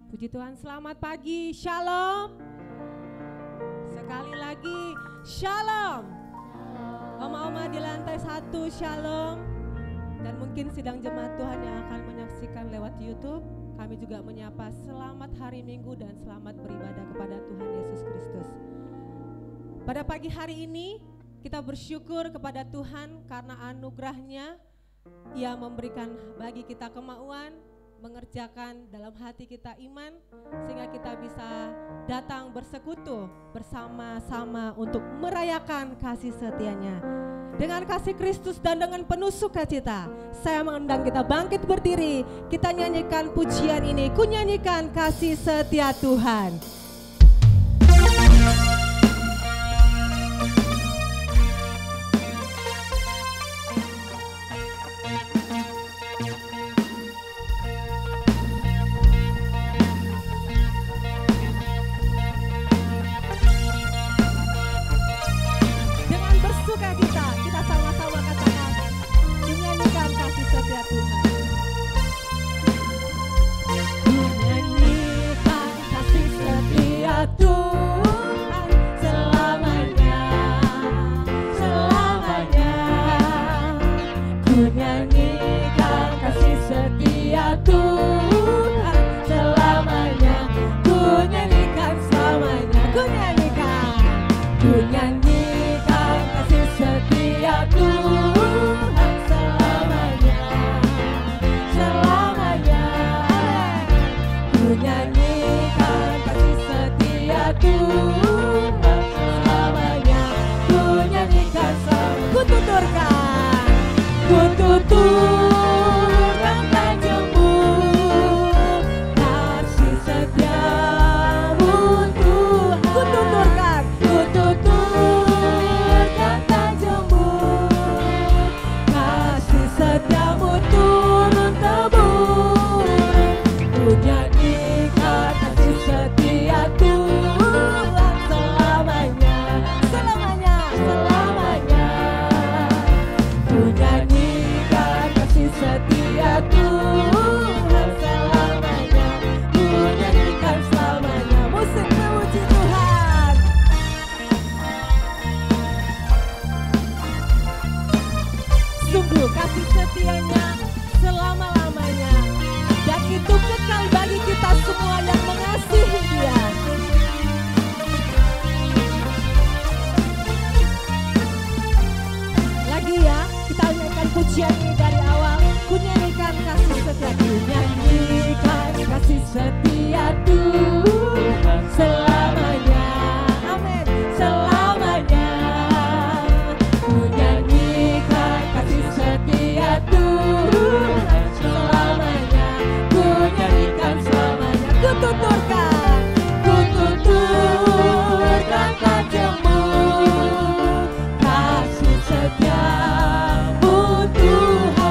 Puji Tuhan, selamat pagi, shalom. Sekali lagi, shalom. Oma-oma di lantai 1, shalom. Dan mungkin sidang jemaat Tuhan yang akan menyaksikan lewat YouTube, kami juga menyapa selamat hari Minggu dan selamat beribadah kepada Tuhan Yesus Kristus. Pada pagi hari ini, kita bersyukur kepada Tuhan karena anugerah-Nya. Ia memberikan bagi kita kemauan, mengerjakan dalam hati kita iman, sehingga kita bisa datang bersekutu bersama-sama untuk merayakan kasih setia-Nya. Dengan kasih Kristus dan dengan penuh sukacita, saya mengundang kita bangkit berdiri, kita nyanyikan pujian ini, ku nyanyikan kasih setia Tuhan.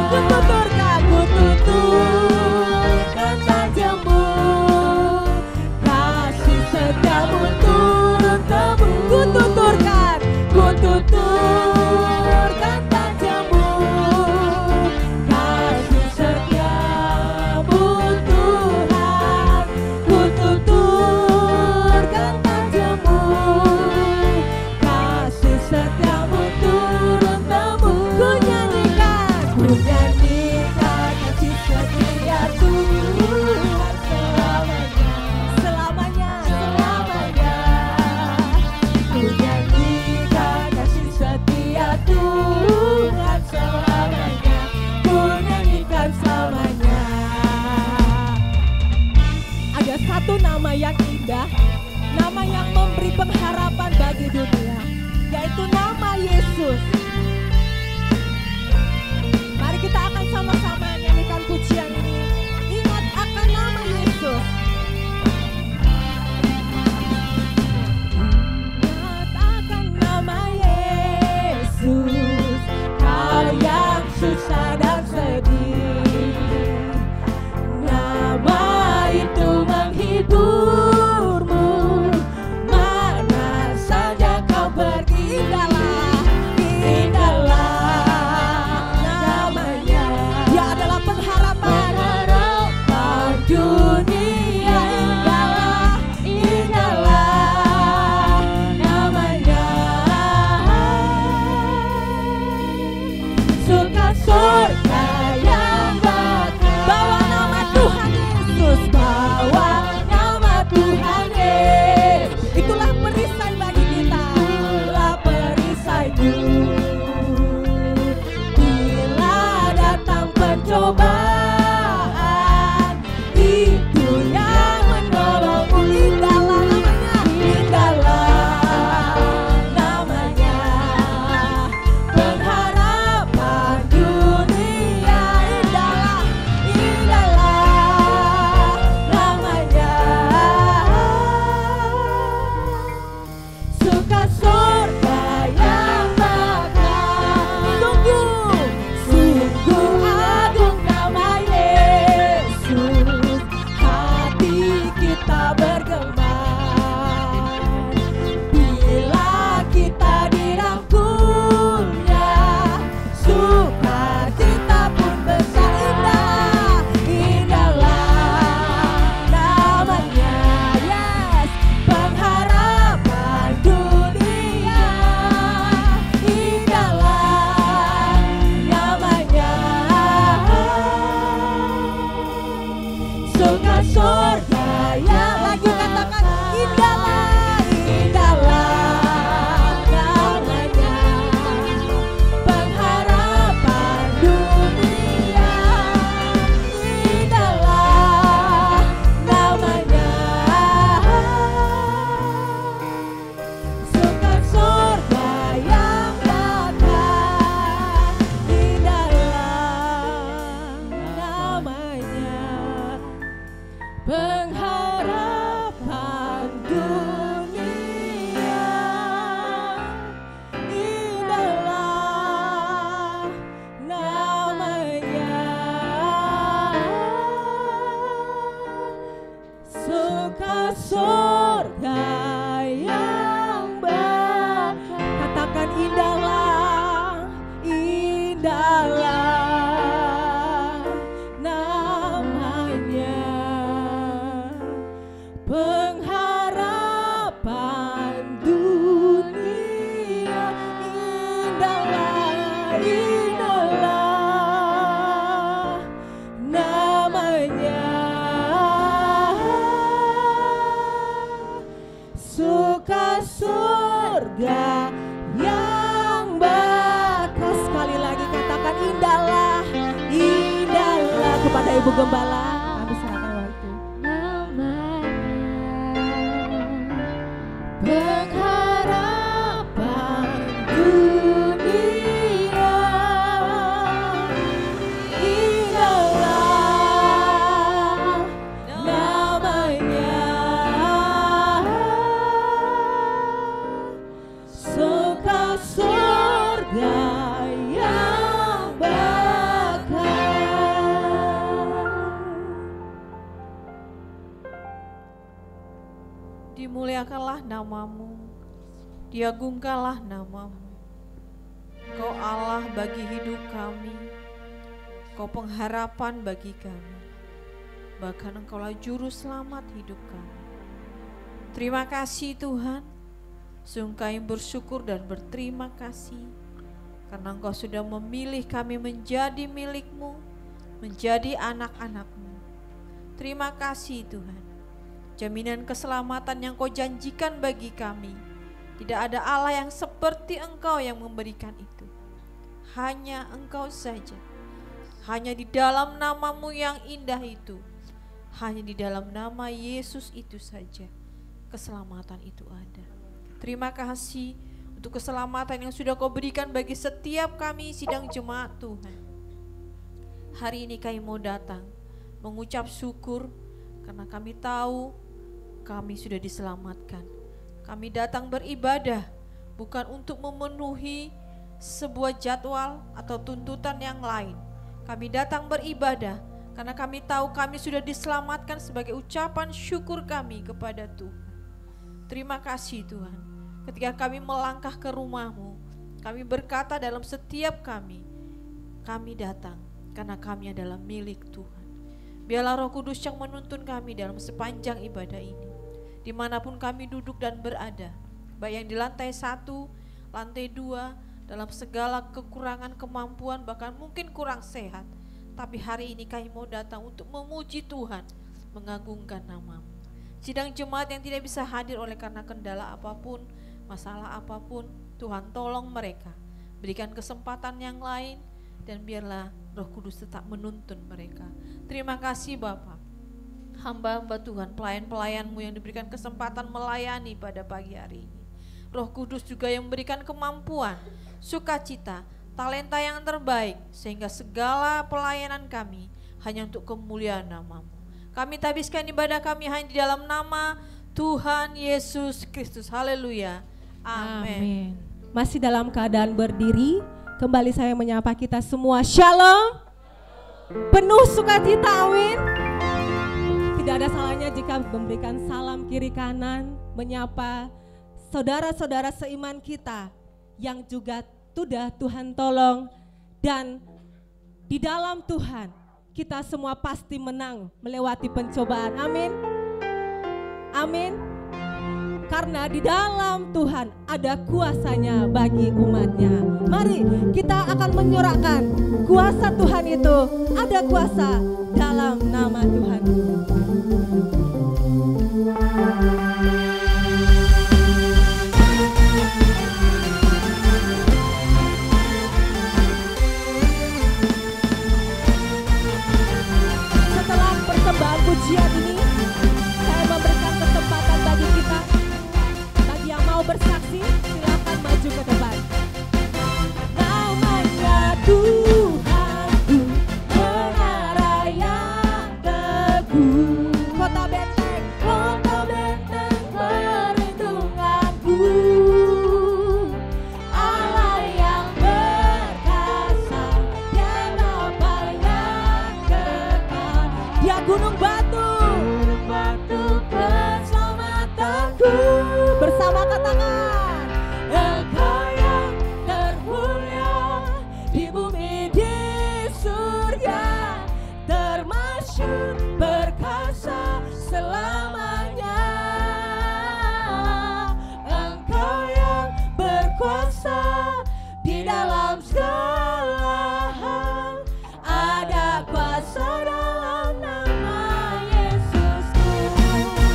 Ku tuturkan, ku tuturkan tak jemu. pengharapan dunia, indahlah namanya, suka surga yang bakal. Katakan indahlah, indahlah namanya, pengharapan dunia, indahlah, indahlah namanya, suka surga yang bakal. Sekali lagi katakan indahlah, indahlah. Kepada Ibu Gembala kami serahkan waktu. Pengharapan dunia, indahlah namanya, suka surga yang bakal. Dimuliakanlah namamu, diagungkanlah namamu. Kau Allah bagi hidup kami, Kau pengharapan bagi kami, bahkan Engkaulah juru selamat hidup kami. Terima kasih Tuhan, sungguh kami bersyukur dan berterima kasih karena Engkau sudah memilih kami menjadi milik-Mu, menjadi anak-anak-Mu. Terima kasih Tuhan, jaminan keselamatan yang Kau janjikan bagi kami. Tidak ada Allah yang seperti Engkau yang memberikan itu. Hanya Engkau saja. Hanya di dalam namamu yang indah itu, hanya di dalam nama Yesus itu saja keselamatan itu ada. Terima kasih untuk keselamatan yang sudah Kau berikan bagi setiap kami sidang jemaat Tuhan. Hari ini kami mau datang mengucap syukur karena kami tahu kami sudah diselamatkan. Kami datang beribadah bukan untuk memenuhi sebuah jadwal atau tuntutan yang lain. Kami datang beribadah karena kami tahu kami sudah diselamatkan sebagai ucapan syukur kami kepada Tuhan. Terima kasih Tuhan. Ketika kami melangkah ke rumah-Mu, kami berkata dalam setiap kami datang karena kami adalah milik Tuhan. Biarlah Roh Kudus yang menuntun kami dalam sepanjang ibadah ini. Dimanapun kami duduk dan berada, baik yang di lantai 1, lantai 2, dalam segala kekurangan kemampuan, bahkan mungkin kurang sehat, tapi hari ini kami mau datang untuk memuji Tuhan, mengagungkan nama-Mu. Sidang jemaat yang tidak bisa hadir oleh karena kendala apapun, masalah apapun, Tuhan tolong mereka, berikan kesempatan yang lain, dan biarlah Roh Kudus tetap menuntun mereka. Terima kasih Bapa. Hamba-hamba Tuhan, pelayan-pelayan-Mu yang diberikan kesempatan melayani pada pagi hari ini. Roh Kudus juga yang memberikan kemampuan, sukacita, talenta yang terbaik, sehingga segala pelayanan kami hanya untuk kemuliaan nama-Mu. Kami tabiskan ibadah kami hanya di dalam nama Tuhan Yesus Kristus. Haleluya. Amin. Masih dalam keadaan berdiri, kembali saya menyapa kita semua. Shalom. Penuh sukacita, amin. Tidak ada salahnya jika memberikan salam kiri kanan, menyapa saudara-saudara seiman kita yang juga sudah Tuhan tolong, dan di dalam Tuhan kita semua pasti menang melewati pencobaan. Amin. Amin. Karena di dalam Tuhan ada kuasanya bagi umatnya. Mari kita akan menyurahkan kuasa Tuhan itu. Ada kuasa dalam nama Tuhan. Setelah persembahan pujian ini, saya memberikan kesempatan bagi kita, bagi yang mau bersaksi, silakan maju ke depan. Namanya Tuhanku, menara yang teguh. Kota gunung batu keselamatanku. Bersama katakan, Engkau yang termulia di bumi di surga, termasyhur perkasa selamanya. Engkau yang berkuasa di dalam segala hal, ada kuasa dalam nama Yesusku.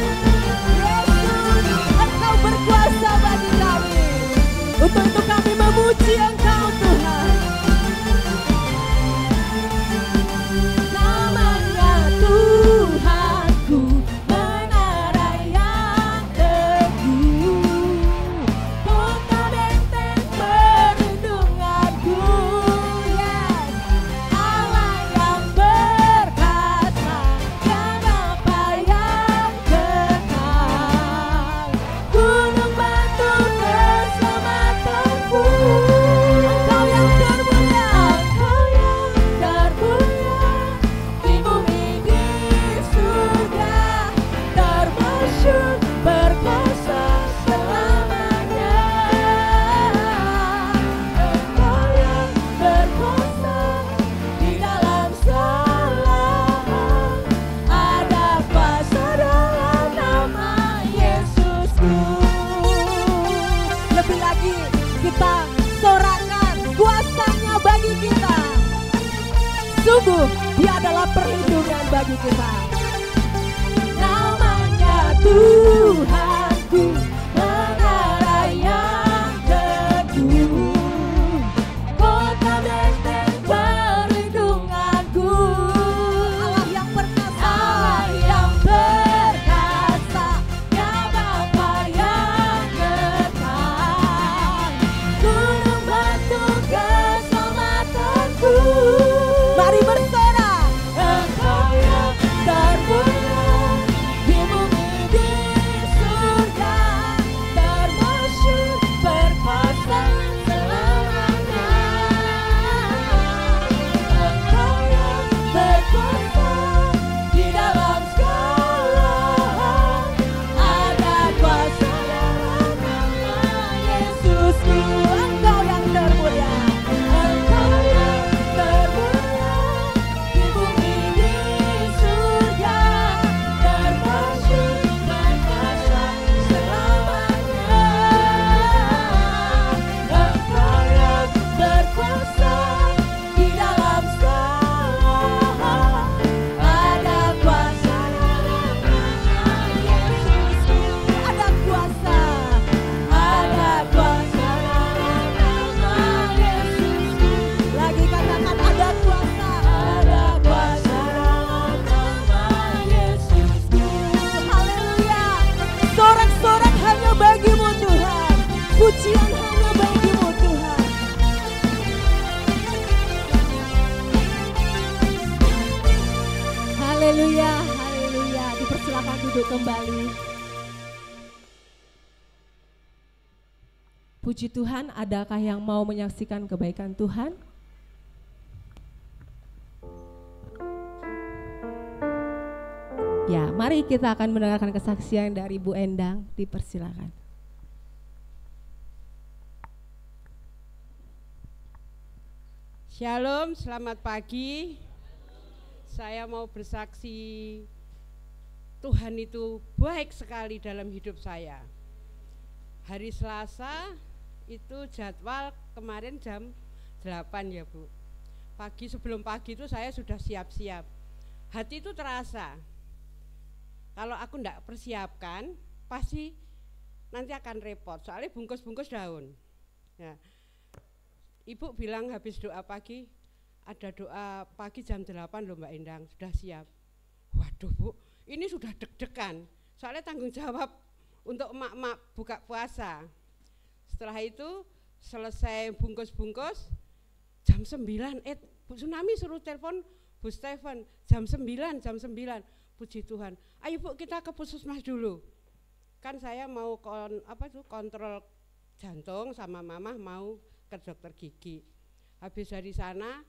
Yesus, Engkau berkuasa bagi kami. Untuk itu kami memuji Engkau Tuhan. Namanya Tuhanku, menara yang teguh, kota benteng perlindunganku. Yes, Allah yang berkata dan apa yang kekal, gunung batu keselamatanku. Engkau yang termulia, Engkau yang termulia di bumi di surga, termasyhur berkuasa selamanya. Engkau yang berkuasa di dalam segala hal, ada kuasa dalam nama Yesusku. Lebih lagi kita sorakan kuasanya bagi kita. Sungguh Dia adalah perlindungan bagi kita. Namanya Tuhanku, menara yang teguh, kota benteng perlindunganku. Allah yang perkasa, Allah yang perkasa, ya Bapa yang kekal, gunung batu keselamatanku. Mari bersorak, Engkau yang termulia di bumi di surga, termasyhur perkasa selamanya. Engkau yang berkuasa di dalam segala hal, ada kuasa dalam nama Yesusku. Engkau yang termulia, Engkau yang termulia di bumi di surga, termasyhur perkasa selamanya. Engkau yang berkuasa di dalam segala hal, ada kuasa dalam nama Yesusku. Ada kuasa dalam nama Yesusku. Lagi katakan, ada kuasa dalam nama Yesusku. Haleluya. Sorak-sorak hanya bagimu Tuhan, pujian hanya bagimu Tuhan. Haleluya, haleluya. Dipersilakan duduk kembali. Puji Tuhan, adakah yang mau menyaksikan kebaikan Tuhan? Ya, mari kita akan mendengarkan kesaksian dari Bu Endang. Dipersilakan. Shalom, selamat pagi. Saya mau bersaksi, Tuhan itu baik sekali dalam hidup saya. Hari Selasa itu jadwal kemarin jam 8 ya Bu. Pagi, sebelum pagi itu saya sudah siap-siap. Hati itu terasa, kalau aku enggak persiapkan pasti nanti akan repot, soalnya bungkus-bungkus daun ya. Ibu bilang habis doa pagi, ada doa pagi jam 8 loh Mbak Endang, sudah siap. Waduh Bu, ini sudah deg-degan, soalnya tanggung jawab untuk emak-emak buka puasa. Setelah itu selesai bungkus-bungkus, jam 9, Bu Tsunami suruh telepon Bu Stephen, jam 9. Puji Tuhan, ayo Bu kita ke puskesmas dulu. Kan saya mau kontrol jantung sama Mama mau ke dokter gigi. Habis dari sana,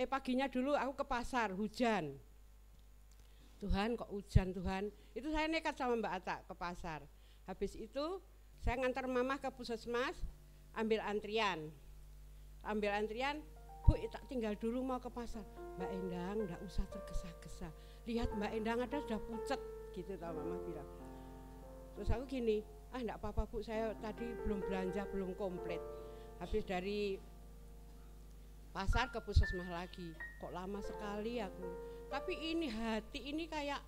paginya dulu aku ke pasar, hujan. Tuhan kok hujan Tuhan. Itu saya nekat sama Mbak Ata ke pasar. Habis itu saya ngantar mama ke puskesmas, ambil antrian, Bu tak tinggal dulu mau ke pasar. Mbak Endang enggak usah tergesa-gesa, lihat Mbak Endang ada sudah pucet gitu tau mama bilang. Terus aku gini, enggak apa-apa Bu, saya tadi belum belanja, belum komplit. Habis dari pasar ke puskesmas lagi, kok lama sekali aku. Tapi ini hati ini kayak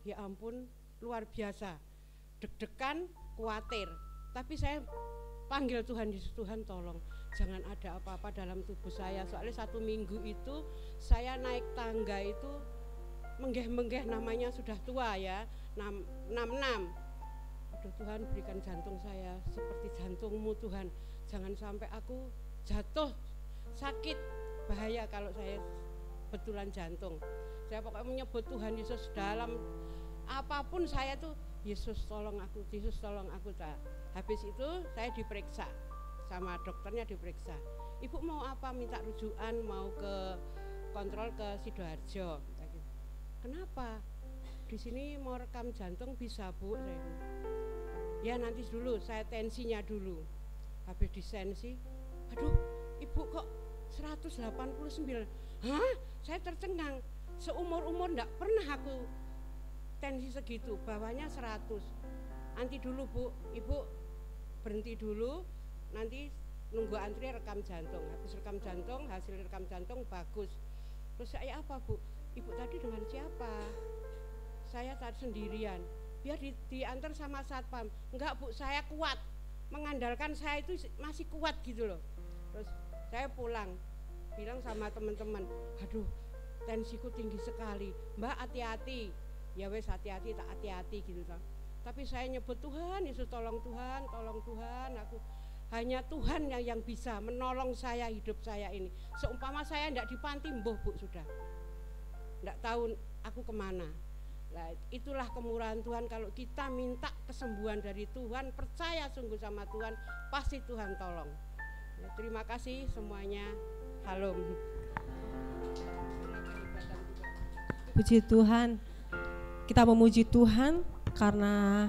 ya ampun luar biasa, deg-degan, khawatir. Tapi saya panggil Tuhan Yesus, Tuhan tolong jangan ada apa-apa dalam tubuh saya. Soalnya 1 minggu itu saya naik tangga itu menggeh-menggeh, namanya sudah tua ya, 66. Aduh Tuhan, berikan jantung saya seperti jantungmu Tuhan, jangan sampai aku jatuh sakit, bahaya kalau saya betulan jantung. Saya pokoknya menyebut Tuhan Yesus dalam apapun saya tuh, Yesus tolong aku, Yesus tolong aku. Habis itu saya diperiksa sama dokternya, diperiksa. Ibu mau apa? Minta rujukan, mau ke kontrol ke Sidoarjo. Kenapa? Di sini mau rekam jantung bisa Bu? Ya nanti dulu, saya tensinya dulu. Habis disensi, aduh Ibu kok 189. Hah? Saya tercengang. Seumur-umur enggak pernah aku tensi segitu, bawahnya 100. Nanti dulu Bu, Ibu berhenti dulu, nanti nunggu antri rekam jantung. Habis rekam jantung, hasil rekam jantung bagus. Terus saya apa Bu? Ibu tadi dengan siapa? Saya tadi sendirian. Biar diantar sama satpam. Enggak Bu, saya kuat. Mengandalkan saya itu masih kuat gitu loh. Terus saya pulang, bilang sama teman-teman, aduh tensiku tinggi sekali. Mbak hati-hati. Ya wes hati-hati, tak hati-hati gitu. Tapi saya nyebut Tuhan Yesus, tolong Tuhan, aku hanya Tuhan yang bisa menolong saya, hidup saya ini. Seumpama saya enggak di panti, mbuh Bu sudah enggak tahu aku kemana. Nah, itulah kemurahan Tuhan, kalau kita minta kesembuhan dari Tuhan, percaya sungguh sama Tuhan, pasti Tuhan tolong. Ya, terima kasih semuanya. Halom. Puji Tuhan, kita memuji Tuhan karena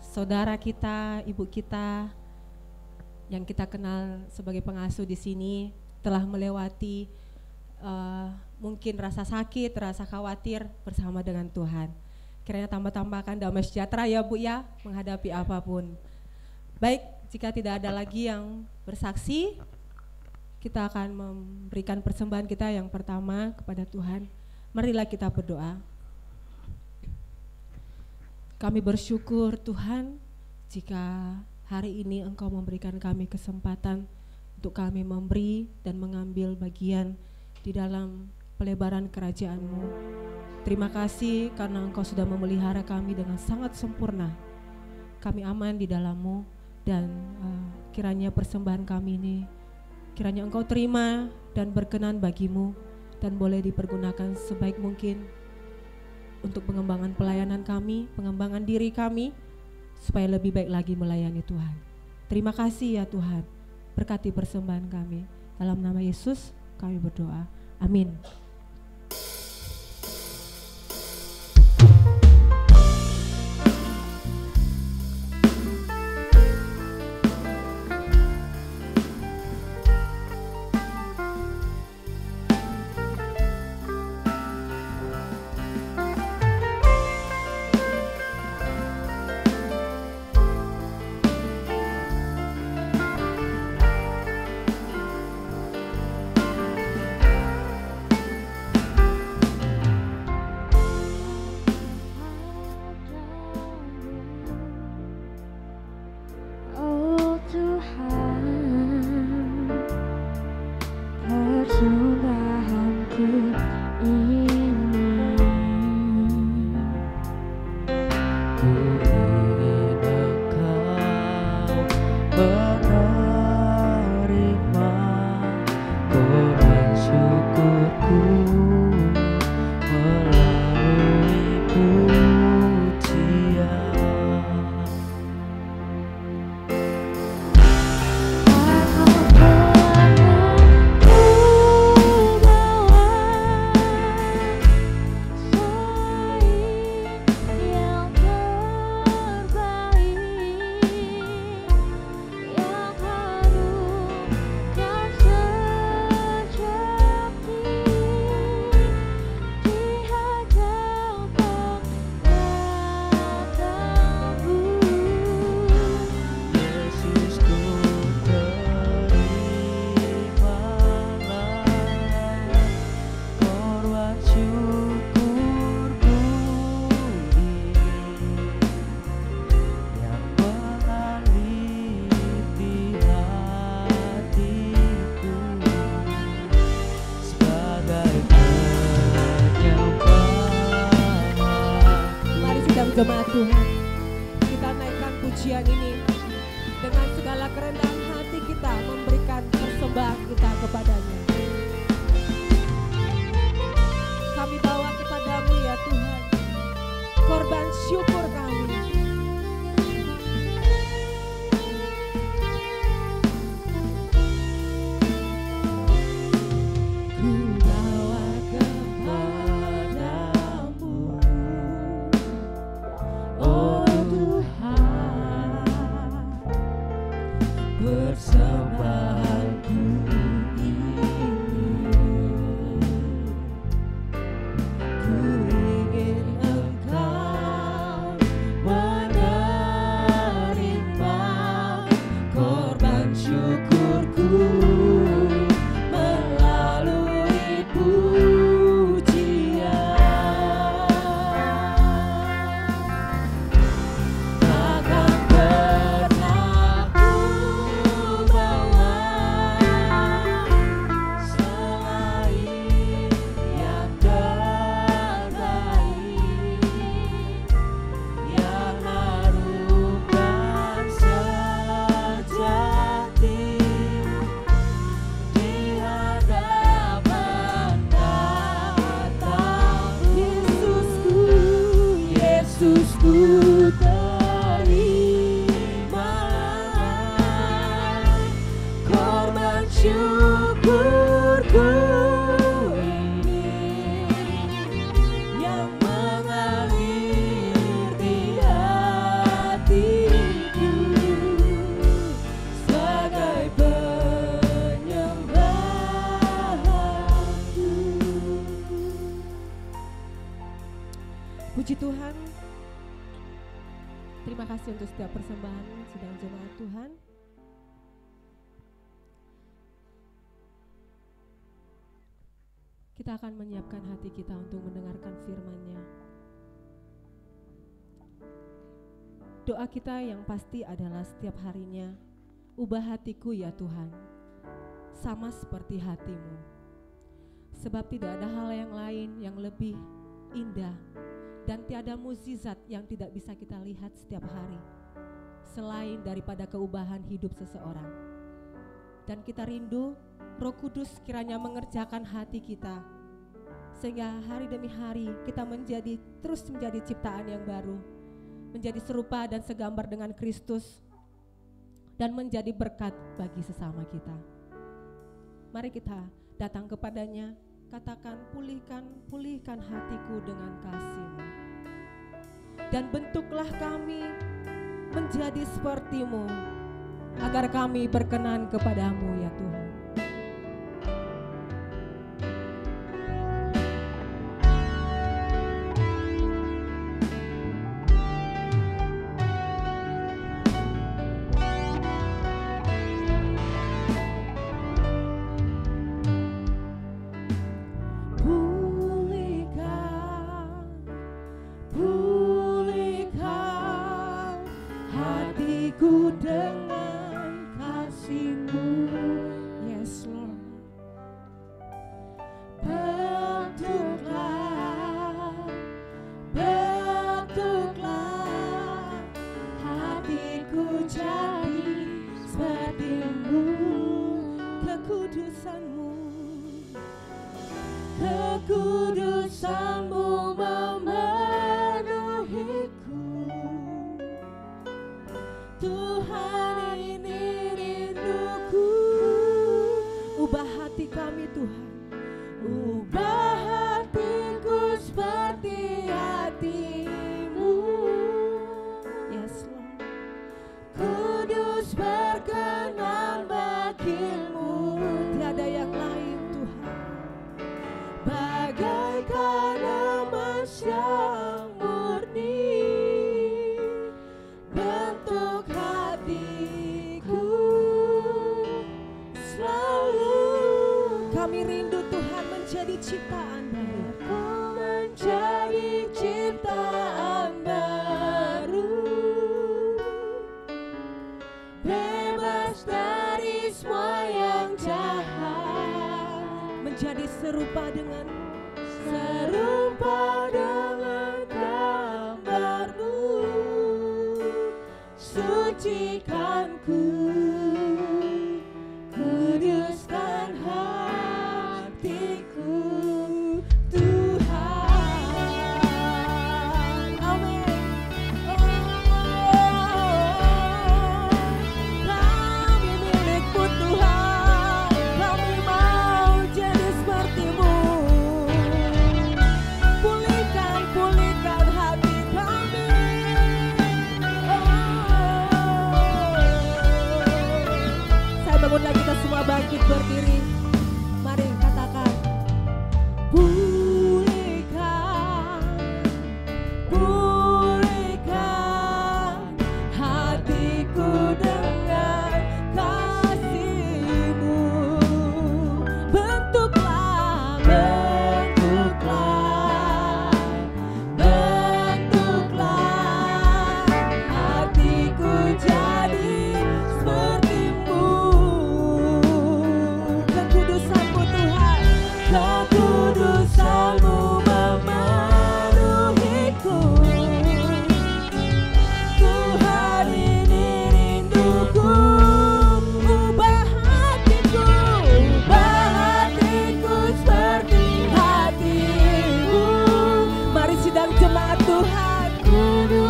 saudara kita, ibu kita yang kita kenal sebagai pengasuh di sini telah melewati mungkin rasa sakit, rasa khawatir bersama dengan Tuhan. Kiranya tambah-tambahkan damai sejahtera ya Bu ya, menghadapi apapun. Baik, jika tidak ada lagi yang bersaksi, kita akan memberikan persembahan kita yang pertama kepada Tuhan. Marilah kita berdoa. Kami bersyukur Tuhan jika hari ini Engkau memberikan kami kesempatan untuk kami memberi dan mengambil bagian di dalam pelebaran kerajaan-Mu. Terima kasih karena Engkau sudah memelihara kami dengan sangat sempurna. Kami aman di dalam-Mu dan kiranya persembahan kami ini kiranya Engkau terima dan berkenan bagi-Mu dan boleh dipergunakan sebaik mungkin untuk pengembangan pelayanan kami, pengembangan diri kami, supaya lebih baik lagi melayani Tuhan. Terima kasih ya Tuhan, berkati persembahan kami. Dalam nama Yesus kami berdoa, amin. Jemaat Tuhan, kita naikkan pujian ini dengan segala kerendahan hati kita memberikan persembahan kita kepadanya. Kami bawa kepadamu ya Tuhan, korban syukur kami. Puji Tuhan, terima kasih untuk setiap persembahan sidang jemaat Tuhan. Kita akan menyiapkan hati kita untuk mendengarkan firman-Nya. Doa kita yang pasti adalah setiap harinya, ubah hatiku ya Tuhan, sama seperti hati-Mu. Sebab tidak ada hal yang lain yang lebih indah dan tiada mukjizat yang tidak bisa kita lihat setiap hari selain daripada keubahan hidup seseorang. Dan kita rindu Roh Kudus kiranya mengerjakan hati kita sehingga hari demi hari kita terus menjadi ciptaan yang baru, menjadi serupa dan segambar dengan Kristus dan menjadi berkat bagi sesama kita. Mari kita datang kepadanya, katakan, pulihkan hatiku dengan kasih-Mu. Dan bentuklah kami menjadi seperti-Mu, agar kami berkenan kepadamu ya Tuhan. Kekudusan-Mu memenuhiku, Tuhan ini rinduku. Ubah hati kami Tuhan, ubah hatiku seperti hati-Mu. Yes Lord. Kudus berkenan bagi-Mu, tiada yang lain Tuhan. Bagaikan emas yang murni, bentuk hatiku selalu. Kami rindu Tuhan menjadi ciptaan baru. Aku menjadi ciptaan baru, bebas dari semua yang jahat, menjadi serupa dengan serupa dengan gambar-Mu.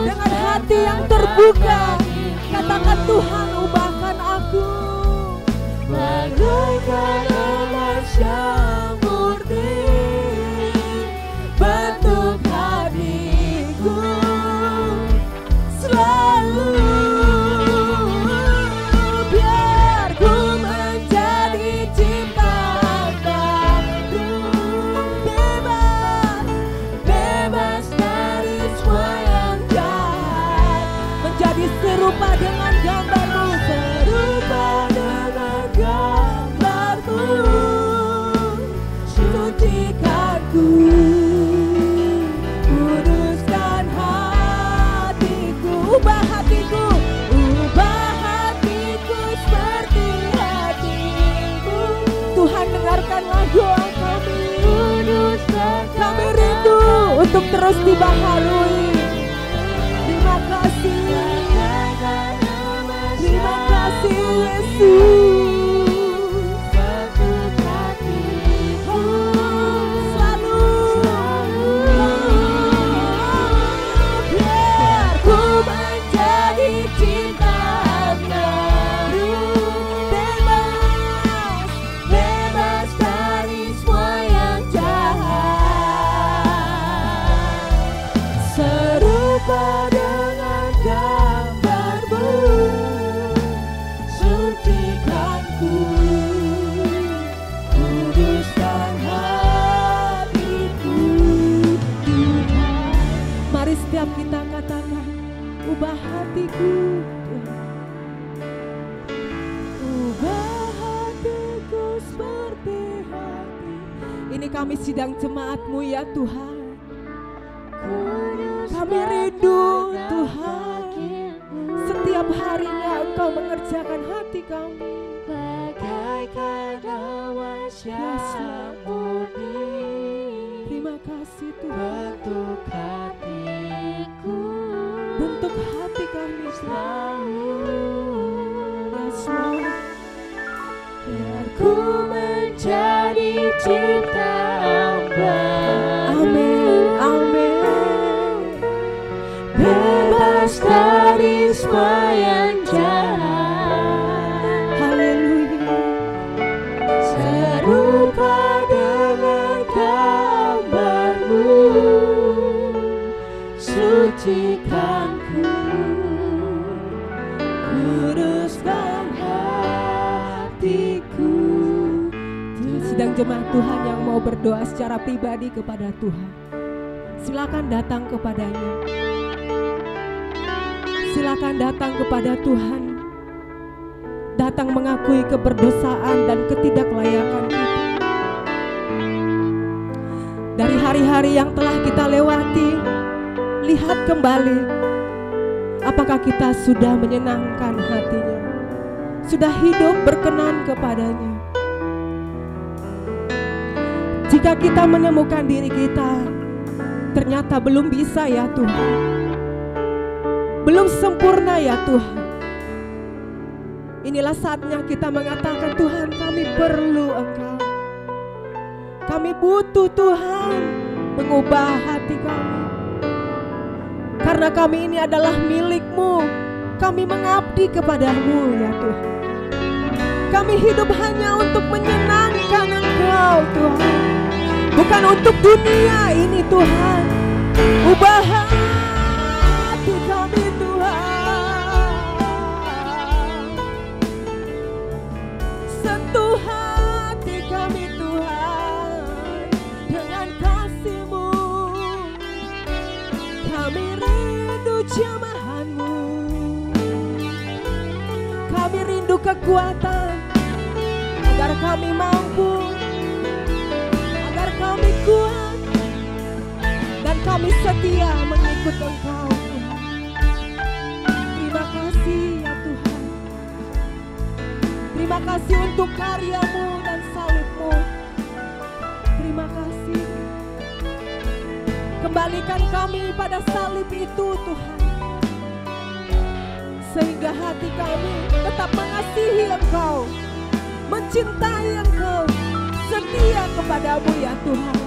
dengan hati yang terbuka. Katakan, Tuhan, ubahkan aku bagaikan emas yang murni, bentuk hatiku selalu. Biar ku menjadi ciptaan baru, bebas, bebas dari semua yang jahat, menjadi serupa dengan gambar-Mu, serupa dengan gambar-Mu. Sucikanku, kuduskan hatiku, ubah hatiku, ubah hatiku seperti hatimu. Tuhan, dengarkanlah doa kami. Kuduskan Kami rindu untuk terus dibaharui. Terima kasih, terima kasih Yesus. bentuk hatiku Selalu, biar ku menjadi ciptaan baru, bebas, bebas dari semua yang jahat, serupa dengan gambar-Mu. Sucikanku, kuduskan hatiku, Tuhan. mari setiap kita katakan, ubah hatiku, Tuhan. Ubah hatiku seperti hati. Ini kami sidang jemaat-Mu ya Tuhan. Kuduskan Kami rindu dengan Tuhan, bagimu, setiap harinya Engkau mengerjakan hati kami. bagaikan awas yang murni, Terima kasih Tuhan, bentuk hatiku bentuk hati kami selalu. Yes, Lord. Biar ku menjadi ciptaan baru, Amin, amin. bebas dari semua yang jahat, Haleluya. serupa dengan gambar-Mu. Sucikanku, kuduskan hatiku. Sedang jemaat Tuhan yang mau berdoa secara pribadi kepada Tuhan, silakan datang kepadanya. Silakan datang kepada Tuhan. Datang mengakui keberdosaan dan ketidaklayakan kita. Dari hari-hari yang telah kita lewati, lihat kembali apakah kita sudah menyenangkan hatinya, sudah hidup berkenan kepadanya. Jika kita menemukan diri kita ternyata belum bisa ya Tuhan, belum sempurna ya Tuhan, inilah saatnya kita mengatakan, Tuhan, kami perlu Engkau. Kami butuh Tuhan mengubah hati kami. Karena kami ini adalah milik-Mu, kami mengabdi kepada-Mu ya Tuhan. Kami hidup hanya untuk menyenangkan Engkau Tuhan, bukan untuk dunia ini Tuhan. Ubah hati kami Tuhan, sentuh hati kami Tuhan dengan kasih-Mu. Kami rindu jamahan-Mu, kami rindu kekuatan agar kami mampu, agar kami kuat, dan kami setia mengikut Engkau Tuhan. Terima kasih ya Tuhan. Terima kasih untuk karya-Mu dan salib-Mu. Terima kasih. Kembalikan kami pada salib itu Tuhan, sehingga hati kami tetap mengasihi Engkau, mencintai Engkau, setia kepada-Mu ya Tuhan.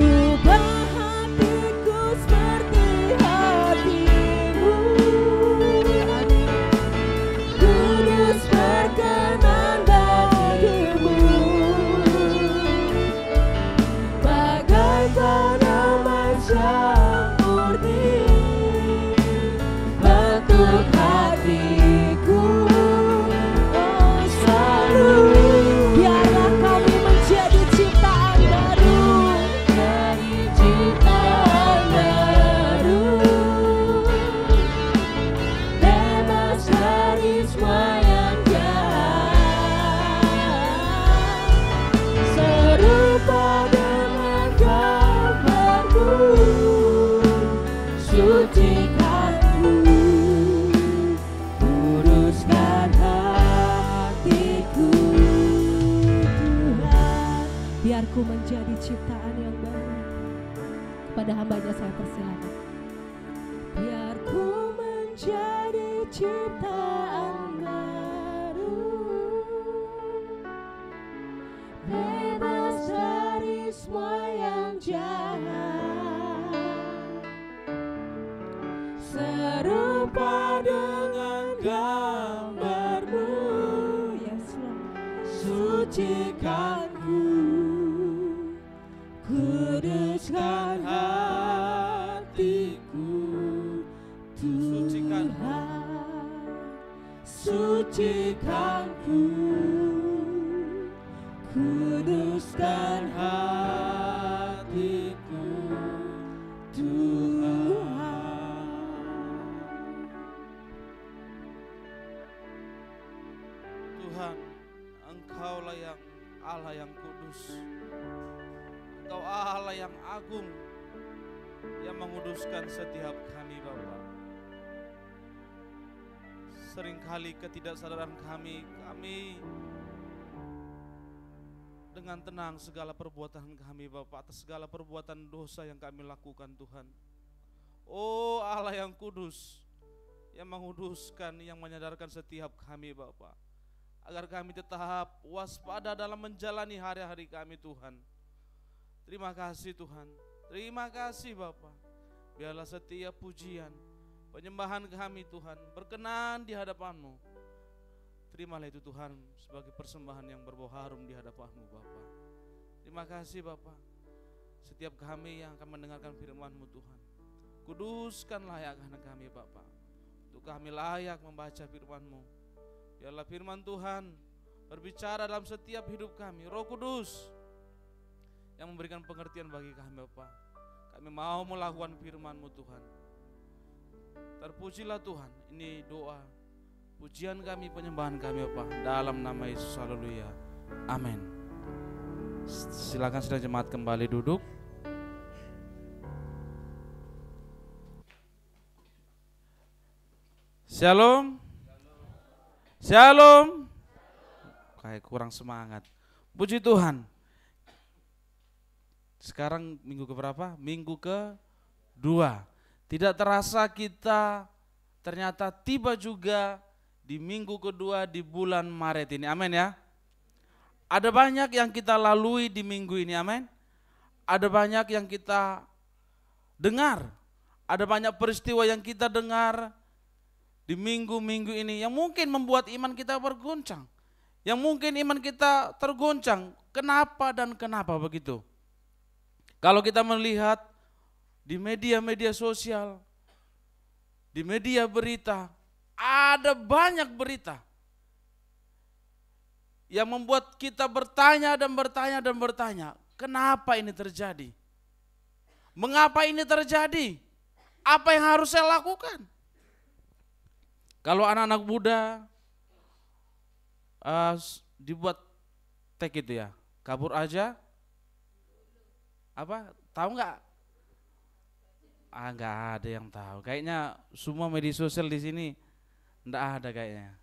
Ubah hatiku seperti hatimu, yang murni untuk hatiku. Oh, selalu Biarlah kami menjadi ciptaan baru. dari ciptaan baru, bebas dari semua yang jahat, serupa dengan gambarmu, sucikanku, kuduskan hatiku. Tuhan, biar ku menjadi ciptaan yang baru. Kepada hambanya saya persilakan. Biar ku menjadi ciptaan baru, Bebas dari semua yang jahat, serupa dengan gambarmu, yes Lord. sucikanku, kuduskan hatiku. Tuhan, sucikanku, kuduskan hatiku. Tuhan, Tuhan, Engkaulah yang Allah yang kudus. Engkau Allah yang agung, yang menguduskan setiap kami, Bapa. Seringkali ketidaksadaran kami dengan tenang segala perbuatan kami, Bapa, atas segala perbuatan dosa yang kami lakukan, Tuhan. Oh Allah yang kudus, yang menguduskan, yang menyadarkan setiap kami, Bapa, agar kami tetap waspada dalam menjalani hari-hari kami, Tuhan. Terima kasih Tuhan, terima kasih Bapa. Biarlah setiap pujian, penyembahan kami Tuhan berkenan di hadapan-Mu. Terimalah itu Tuhan sebagai persembahan yang berbau harum di hadapan-Mu, Bapa. Terima kasih Bapa. Setiap kami yang akan mendengarkan firman-Mu Tuhan, kuduskanlah ya kami Bapa, untuk kami layak membaca firman-Mu. Biarlah firman Tuhan berbicara dalam setiap hidup kami. Roh Kudus yang memberikan pengertian bagi kami Bapa. Kami mau melakukan firman-Mu Tuhan. Terpujilah Tuhan. Ini doa, pujian kami, penyembahan kami Bapa, dalam nama Yesus. Haleluya. Amin. Silakan sidang jemaat kembali duduk. Shalom. Shalom. Kayak kurang semangat. Puji Tuhan. Sekarang minggu keberapa? Minggu ke-2. Tidak terasa kita ternyata tiba juga di minggu kedua di bulan Maret ini. Amin ya. Ada banyak yang kita lalui di minggu ini. Amin. Ada banyak yang kita dengar. Ada banyak peristiwa yang kita dengar di minggu-minggu ini yang mungkin membuat iman kita berguncang. Yang mungkin iman kita tergoncang. Kenapa dan kenapa begitu? Kalau kita melihat di media-media sosial, di media berita, ada banyak berita yang membuat kita bertanya dan bertanya dan bertanya, kenapa ini terjadi? Mengapa ini terjadi? Apa yang harus saya lakukan? Kalau anak-anak muda dibuat tag itu ya, kabur aja, apa? Tahu nggak? Nggak ada yang tahu. Kayaknya semua media sosial di sini nggak ada kayaknya.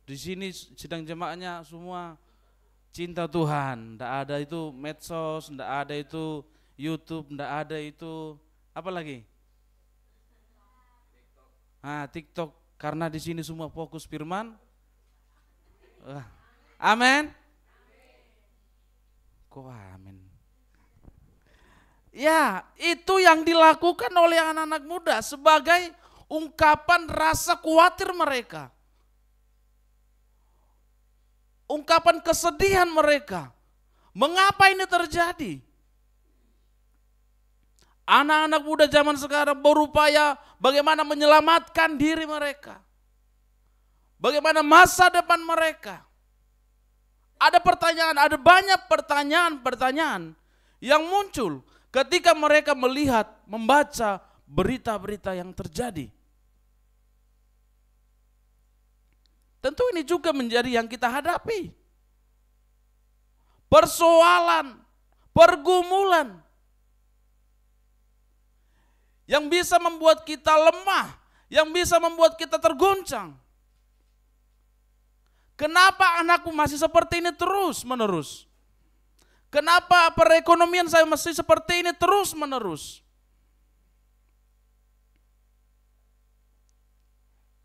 Di sini sidang jemaatnya semua cinta Tuhan. Nggak ada itu medsos, nggak ada itu YouTube, nggak ada itu apa lagi? TikTok. Karena di sini semua fokus firman. Amin. Kok amin? Ya, itu yang dilakukan oleh anak-anak muda sebagai ungkapan rasa khawatir mereka. Ungkapan kesedihan mereka. Mengapa ini terjadi? Anak-anak muda zaman sekarang berupaya bagaimana menyelamatkan diri mereka. Bagaimana masa depan mereka. Ada pertanyaan, ada banyak pertanyaan-pertanyaan yang muncul ketika mereka melihat, membaca berita-berita yang terjadi. Tentu ini juga menjadi yang kita hadapi. Persoalan, pergumulan yang bisa membuat kita lemah, yang bisa membuat kita terguncang. Kenapa anakku masih seperti ini terus menerus? Kenapa perekonomian saya masih seperti ini terus menerus?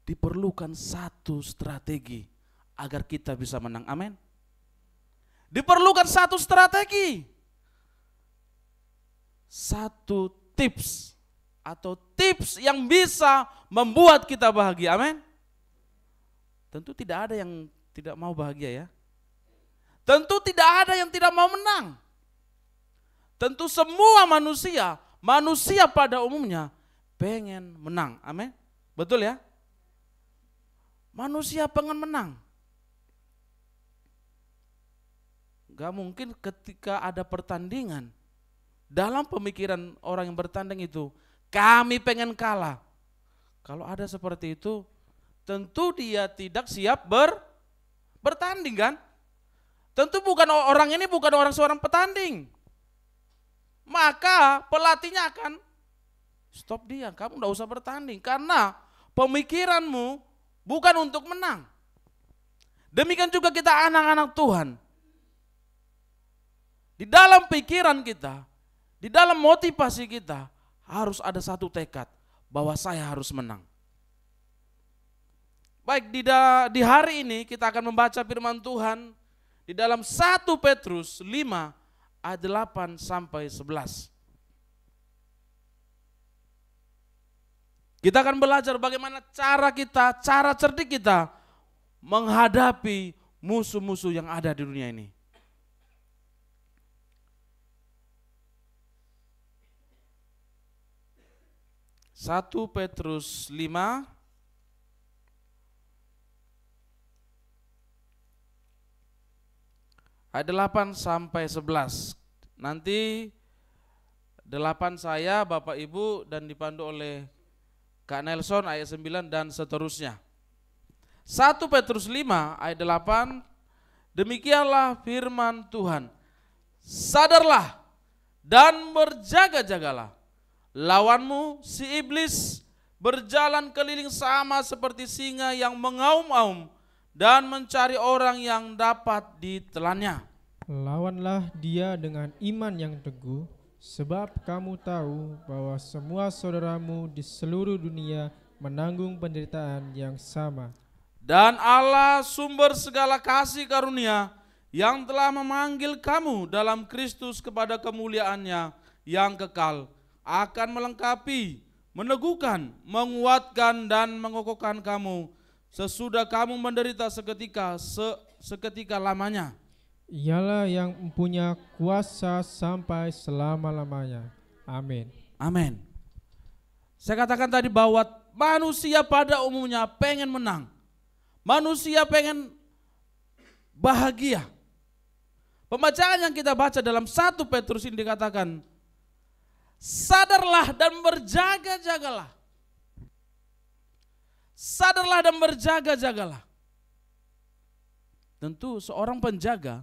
Diperlukan satu strategi agar kita bisa menang. Amin. Diperlukan satu strategi. Satu tips atau tips yang bisa membuat kita bahagia. Amin. Tentu tidak ada yang tidak mau bahagia ya. Tentu tidak ada yang tidak mau menang. Tentu semua manusia pada umumnya pengen menang. Amin. Betul ya? Manusia pengen menang. Gak mungkin ketika ada pertandingan, dalam pemikiran orang yang bertanding itu, kami pengen kalah. Kalau ada seperti itu, tentu dia tidak siap bertanding kan? Tentu orang ini bukan seorang petanding. Maka pelatihnya akan stop dia, kamu enggak usah bertanding. Karena pemikiranmu bukan untuk menang. Demikian juga kita anak-anak Tuhan. Di dalam pikiran kita, di dalam motivasi kita, harus ada satu tekad bahwa saya harus menang. Baik, di hari ini kita akan membaca firman Tuhan di dalam 1 Petrus 5 ayat 8 sampai 11. Kita akan belajar bagaimana cara cerdik kita menghadapi musuh-musuh yang ada di dunia ini. 1 Petrus 5 ayat 8 sampai 11. Nanti 8 saya, Bapak Ibu, dan dipandu oleh Kak Nelson ayat 9 dan seterusnya. 1 Petrus 5 ayat 8, demikianlah firman Tuhan. Sadarlah dan berjaga-jagalah. Lawanmu si iblis berjalan keliling sama seperti singa yang mengaum-aum dan mencari orang yang dapat ditelannya. Lawanlah dia dengan iman yang teguh, sebab kamu tahu bahwa semua saudaramu di seluruh dunia menanggung penderitaan yang sama. Dan Allah sumber segala kasih karunia yang telah memanggil kamu dalam Kristus kepada kemuliaannya yang kekal, akan melengkapi, meneguhkan, menguatkan dan mengokohkan kamu sesudah kamu menderita seketika lamanya. Ialah yang mempunyai kuasa sampai selama-lamanya. Amin. Amin. Saya katakan tadi bahwa manusia pada umumnya pengen menang. Manusia pengen bahagia. Pembacaan yang kita baca dalam 1 Petrus ini dikatakan, sadarlah dan berjaga-jagalah. Sadarlah dan berjaga-jagalah. Tentu seorang penjaga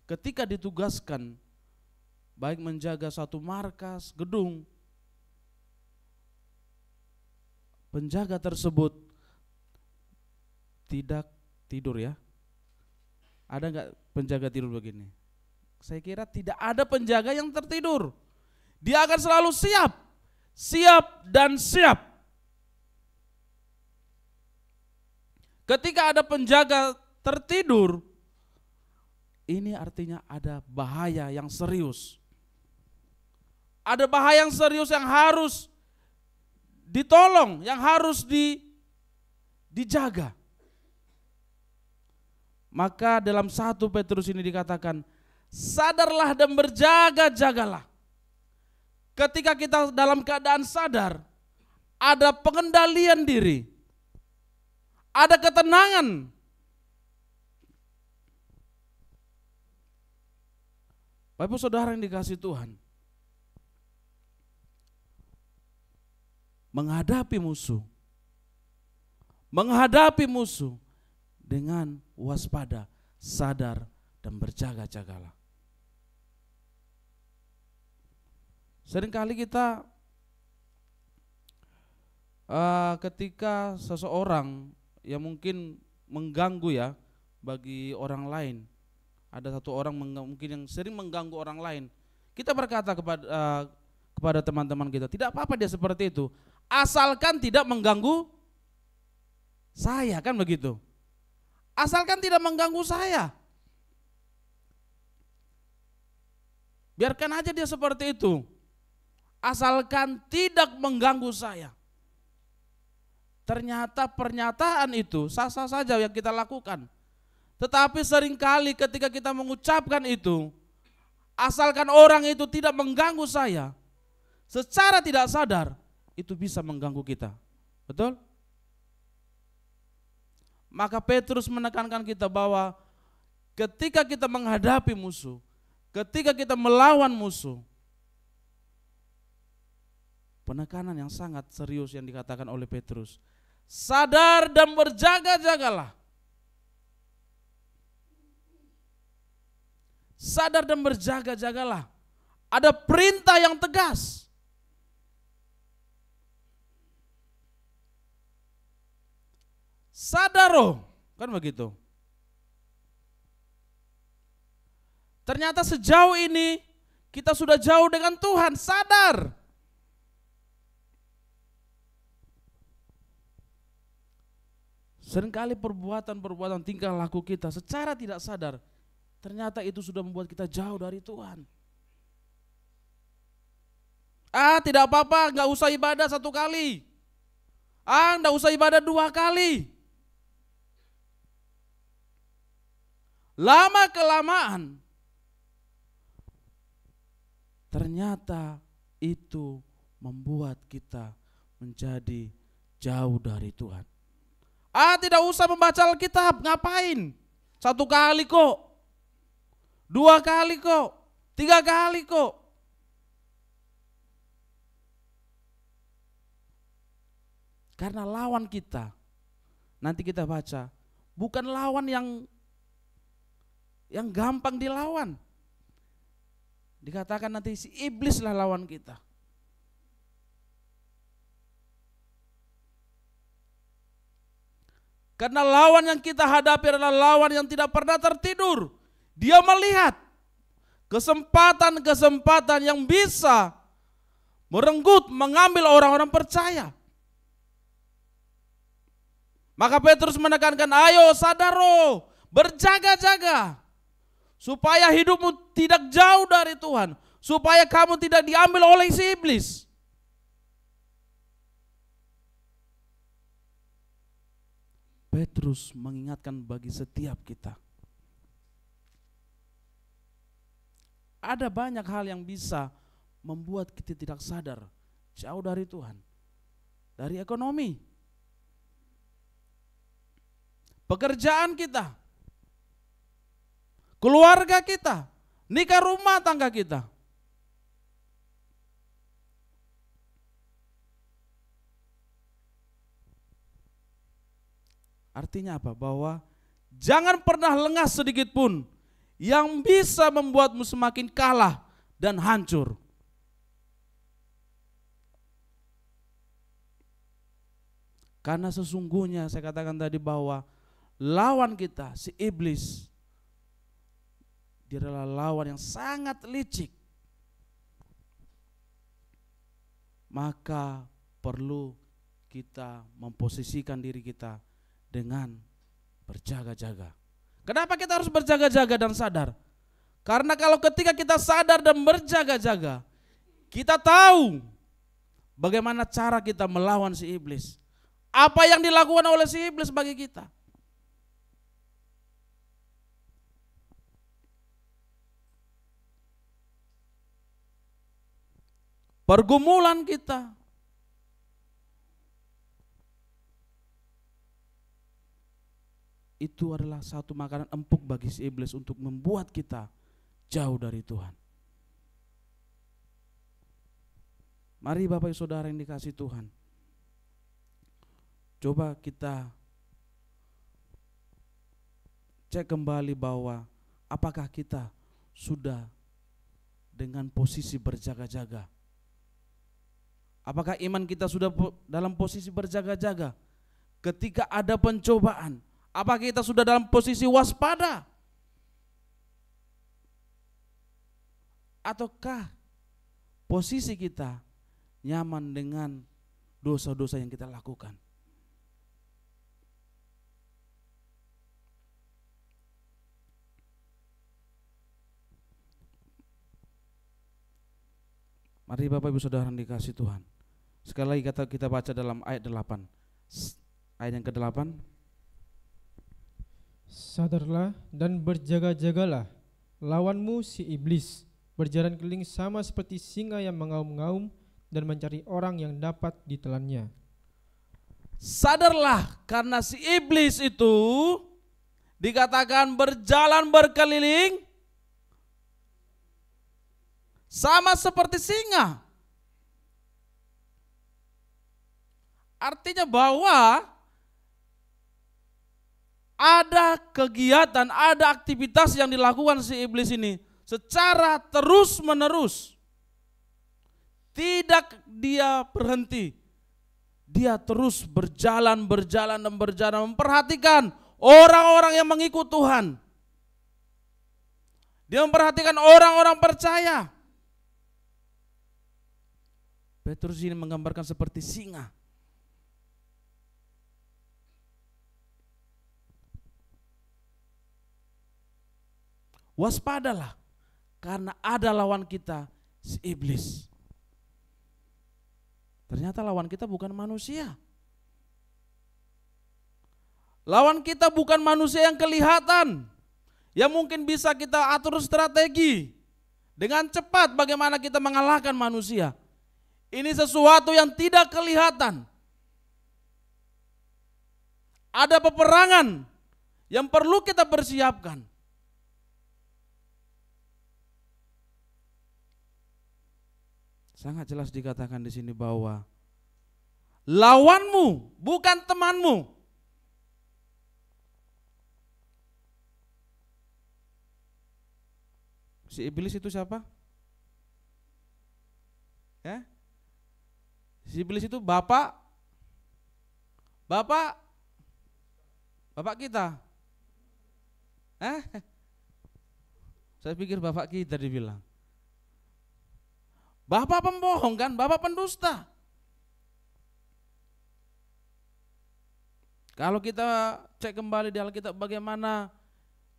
ketika ditugaskan baik menjaga satu markas, gedung, penjaga tersebut tidak tidur ya. Ada enggak penjaga tidur begini? Saya kira tidak ada penjaga yang tertidur. Dia akan selalu siap, siap dan siap. Ketika ada penjaga tertidur, ini artinya ada bahaya yang serius. Ada bahaya yang serius yang harus ditolong, yang harus dijaga. Maka dalam 1 Petrus ini dikatakan, sadarlah dan berjaga-jagalah. ketika kita dalam keadaan sadar, ada pengendalian diri, ada ketenangan. Bapak Ibu Saudara yang dikasihi Tuhan, menghadapi musuh dengan waspada, sadar, dan berjaga-jagalah. Seringkali kita ketika seseorang yang mungkin mengganggu ya bagi orang lain, ada satu orang mungkin yang sering mengganggu orang lain, kita berkata kepada teman-teman kita, tidak apa-apa dia seperti itu, asalkan tidak mengganggu saya, kan begitu. Asalkan tidak mengganggu saya, biarkan aja dia seperti itu, asalkan tidak mengganggu saya. Ternyata pernyataan itu sah-sah saja yang kita lakukan. Tetapi seringkali ketika kita mengucapkan itu, asalkan orang itu tidak mengganggu saya, secara tidak sadar itu bisa mengganggu kita. Betul? Maka Petrus menekankan kita bahwa ketika kita menghadapi musuh, ketika kita melawan musuh, penekanan yang sangat serius yang dikatakan oleh Petrus, sadar dan berjaga-jagalah. Sadar dan berjaga-jagalah. Ada perintah yang tegas. Sadar loh, kan begitu. Ternyata sejauh ini kita sudah jauh dengan Tuhan, sadar. Seringkali perbuatan-perbuatan tingkah laku kita secara tidak sadar, ternyata itu sudah membuat kita jauh dari Tuhan. Tidak apa-apa, nggak usah ibadah 1 kali. Nggak usah ibadah 2 kali. Lama kelamaan, ternyata itu membuat kita menjadi jauh dari Tuhan. Tidak usah membaca Alkitab, ngapain? 1 kali kok. 2 kali kok, 3 kali kok. Karena lawan kita, nanti kita baca, bukan lawan yang gampang dilawan. Dikatakan nanti si iblis lah lawan kita. Karena lawan yang kita hadapi adalah lawan yang tidak pernah tertidur. Dia melihat kesempatan-kesempatan yang bisa merenggut, mengambil orang-orang percaya. Maka Petrus menekankan, ayo sadar loh, berjaga-jaga. Supaya hidupmu tidak jauh dari Tuhan. Supaya kamu tidak diambil oleh si iblis. Petrus mengingatkan bagi setiap kita. Ada banyak hal yang bisa membuat kita tidak sadar, jauh dari Tuhan. Dari ekonomi, pekerjaan kita, keluarga kita, nikah rumah tangga kita. Artinya apa? Bahwa jangan pernah lengah sedikit pun yang bisa membuatmu semakin kalah dan hancur. Karena sesungguhnya saya katakan tadi bahwa lawan kita, si iblis, dia adalah lawan yang sangat licik. Maka perlu kita memposisikan diri kita dengan berjaga-jaga. Kenapa kita harus berjaga-jaga dan sadar? Karena kalau ketika kita sadar dan berjaga-jaga, kita tahu bagaimana cara kita melawan si iblis. Apa yang dilakukan oleh si iblis bagi kita. pergumulan kita. Itu adalah satu makanan empuk bagi si iblis untuk membuat kita jauh dari Tuhan. Mari Bapak Ibu Saudara yang dikasihi Tuhan, coba kita cek kembali bahwa apakah kita sudah dengan posisi berjaga-jaga. Apakah iman kita sudah dalam posisi berjaga-jaga ketika ada pencobaan? Apakah kita sudah dalam posisi waspada? Ataukah posisi kita nyaman dengan dosa-dosa yang kita lakukan? Mari Bapak Ibu Saudara yang dikasihi Tuhan, sekali lagi kita baca dalam ayat 8. Ayat yang ke-8. Sadarlah dan berjaga-jagalah, lawanmu si iblis berjalan keliling sama seperti singa yang mengaum-ngaum dan mencari orang yang dapat ditelannya. Sadarlah, karena si iblis itu dikatakan berjalan berkeliling sama seperti singa. Artinya bahwa ada kegiatan, ada aktivitas yang dilakukan si iblis ini secara terus menerus. Tidak dia berhenti. Dia terus berjalan memperhatikan orang-orang yang mengikut Tuhan. Dia memperhatikan orang-orang percaya. Petrus ini menggambarkan seperti singa. Waspadalah, karena ada lawan kita, si iblis. Ternyata lawan kita bukan manusia. Lawan kita bukan manusia yang kelihatan, yang mungkin bisa kita atur strategi dengan cepat bagaimana kita mengalahkan manusia. Ini sesuatu yang tidak kelihatan. Ada peperangan yang perlu kita persiapkan. Sangat jelas dikatakan di sini bahwa lawanmu bukan temanmu. Si iblis itu siapa? Ya? Si iblis itu bapak kita. Saya pikir bapak kita dibilang. Bapak pembohong kan, bapak pendusta. Kalau kita cek kembali di Alkitab bagaimana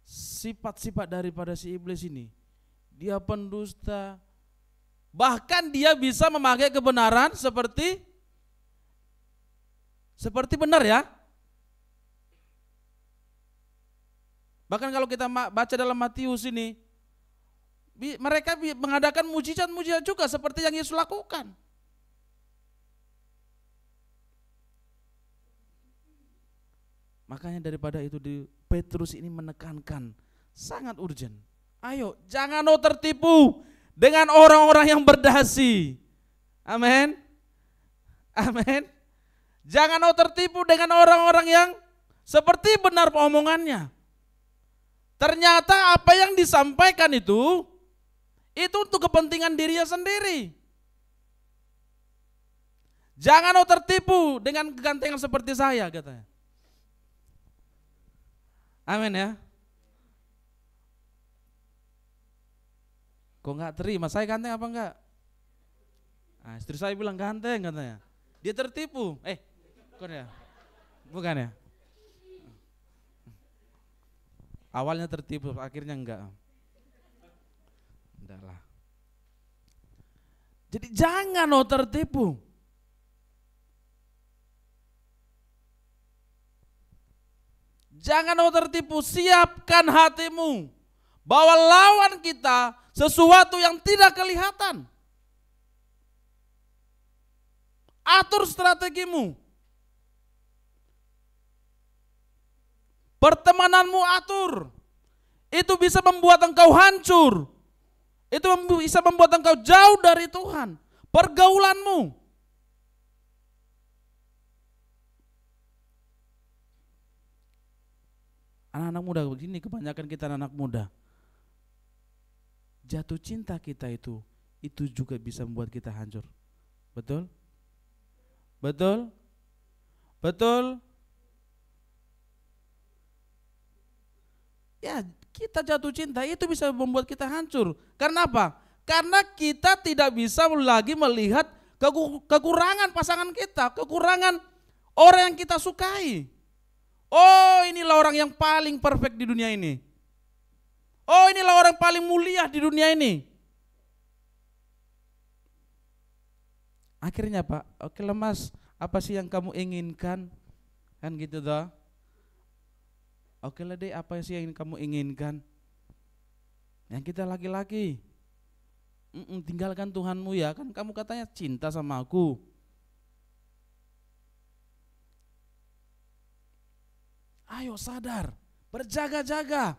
sifat-sifat daripada si iblis ini. Dia pendusta, bahkan dia bisa memakai kebenaran seperti benar ya. Bahkan kalau kita baca dalam Matius ini, mereka mengadakan mujizat-mujizat juga seperti yang Yesus lakukan. Makanya daripada itu Petrus ini menekankan sangat urgent. Ayo, jangan mau tertipu dengan orang-orang yang berdasi. Amin. Amin. Jangan mau tertipu dengan orang-orang yang seperti benar omongannya. Ternyata apa yang disampaikan itu untuk kepentingan dirinya sendiri. Jangan mau tertipu dengan kegantengan seperti saya, katanya. Amin ya. Kok nggak terima? Saya ganteng apa enggak? Nah, istri saya bilang ganteng katanya. Dia tertipu. Bukan ya? Bukan ya? Awalnya tertipu, akhirnya enggak. Udahlah. Jadi jangan mau tertipu. Jangan mau tertipu, siapkan hatimu bahwa lawan kita sesuatu yang tidak kelihatan. Atur strategimu. Pertemananmu atur. Itu bisa membuat engkau hancur. Itu bisa membuat engkau jauh dari Tuhan. Pergaulanmu. Anak-anak muda begini, kebanyakan kita anak muda. Jatuh cinta kita itu juga bisa membuat kita hancur. Betul? Betul? Betul? Ya, kita jatuh cinta itu bisa membuat kita hancur. Karena apa? Karena kita tidak bisa lagi melihat kekurangan pasangan kita, kekurangan orang yang kita sukai. Oh, inilah orang yang paling perfect di dunia ini. Oh, inilah orang paling mulia di dunia ini. Akhirnya Pak, oke lah Mas, apa sih yang kamu inginkan? Kan gitu toh. Oke lah deh, apa sih yang kamu inginkan? Yang kita laki-laki, tinggalkan Tuhanmu ya, kan kamu katanya cinta sama aku. Ayo sadar, berjaga-jaga.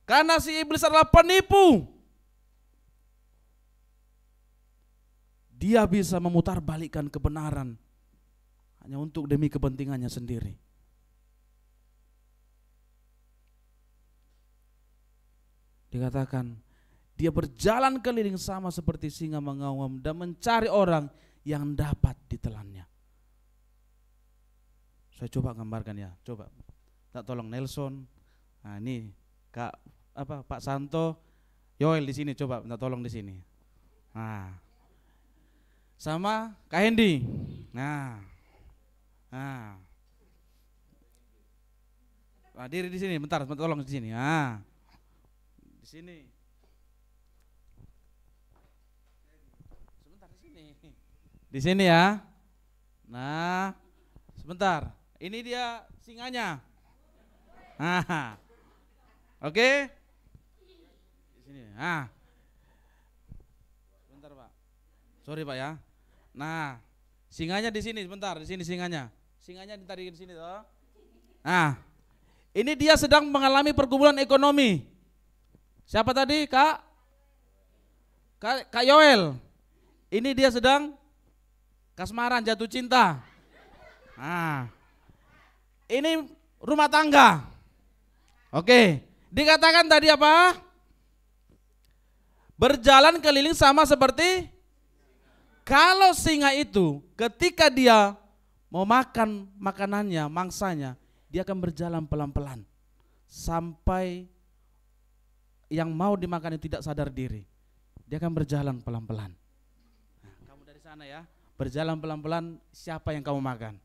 Karena si iblis adalah penipu. Dia bisa memutarbalikkan kebenaran hanya untuk demi kepentingannya sendiri. Dikatakan, dia berjalan keliling sama seperti singa mengawam dan mencari orang yang dapat ditelannya. Saya coba gambarkan ya, coba. Tak tolong Nelson. Nah, ini Pak Santo, Yoel di sini, coba minta tolong di sini. Nah, sama Kak Hendy. Nah, diri di sini, bentar tolong di sini. Nah, di sini. Sebentar di sini. Di sini ya. Nah, sebentar. Ini dia singanya. Nah, oke. Di sini. Nah, sebentar Pak. Sorry Pak ya. Nah, singanya di sini, sebentar. Di sini singanya. Singanya ditarik di sini toh. Nah, ini dia sedang mengalami pergumulan ekonomi. Siapa tadi Kak Yoel. Ini dia sedang kasmaran, jatuh cinta. Nah, ini rumah tangga. Oke, dikatakan tadi apa? Berjalan keliling sama seperti, kalau singa itu ketika dia mau makan makanannya, mangsanya, dia akan berjalan pelan-pelan sampai yang mau dimakan itu tidak sadar diri. Dia akan berjalan pelan-pelan. Nah, kamu dari sana ya, berjalan pelan-pelan, siapa yang kamu makan?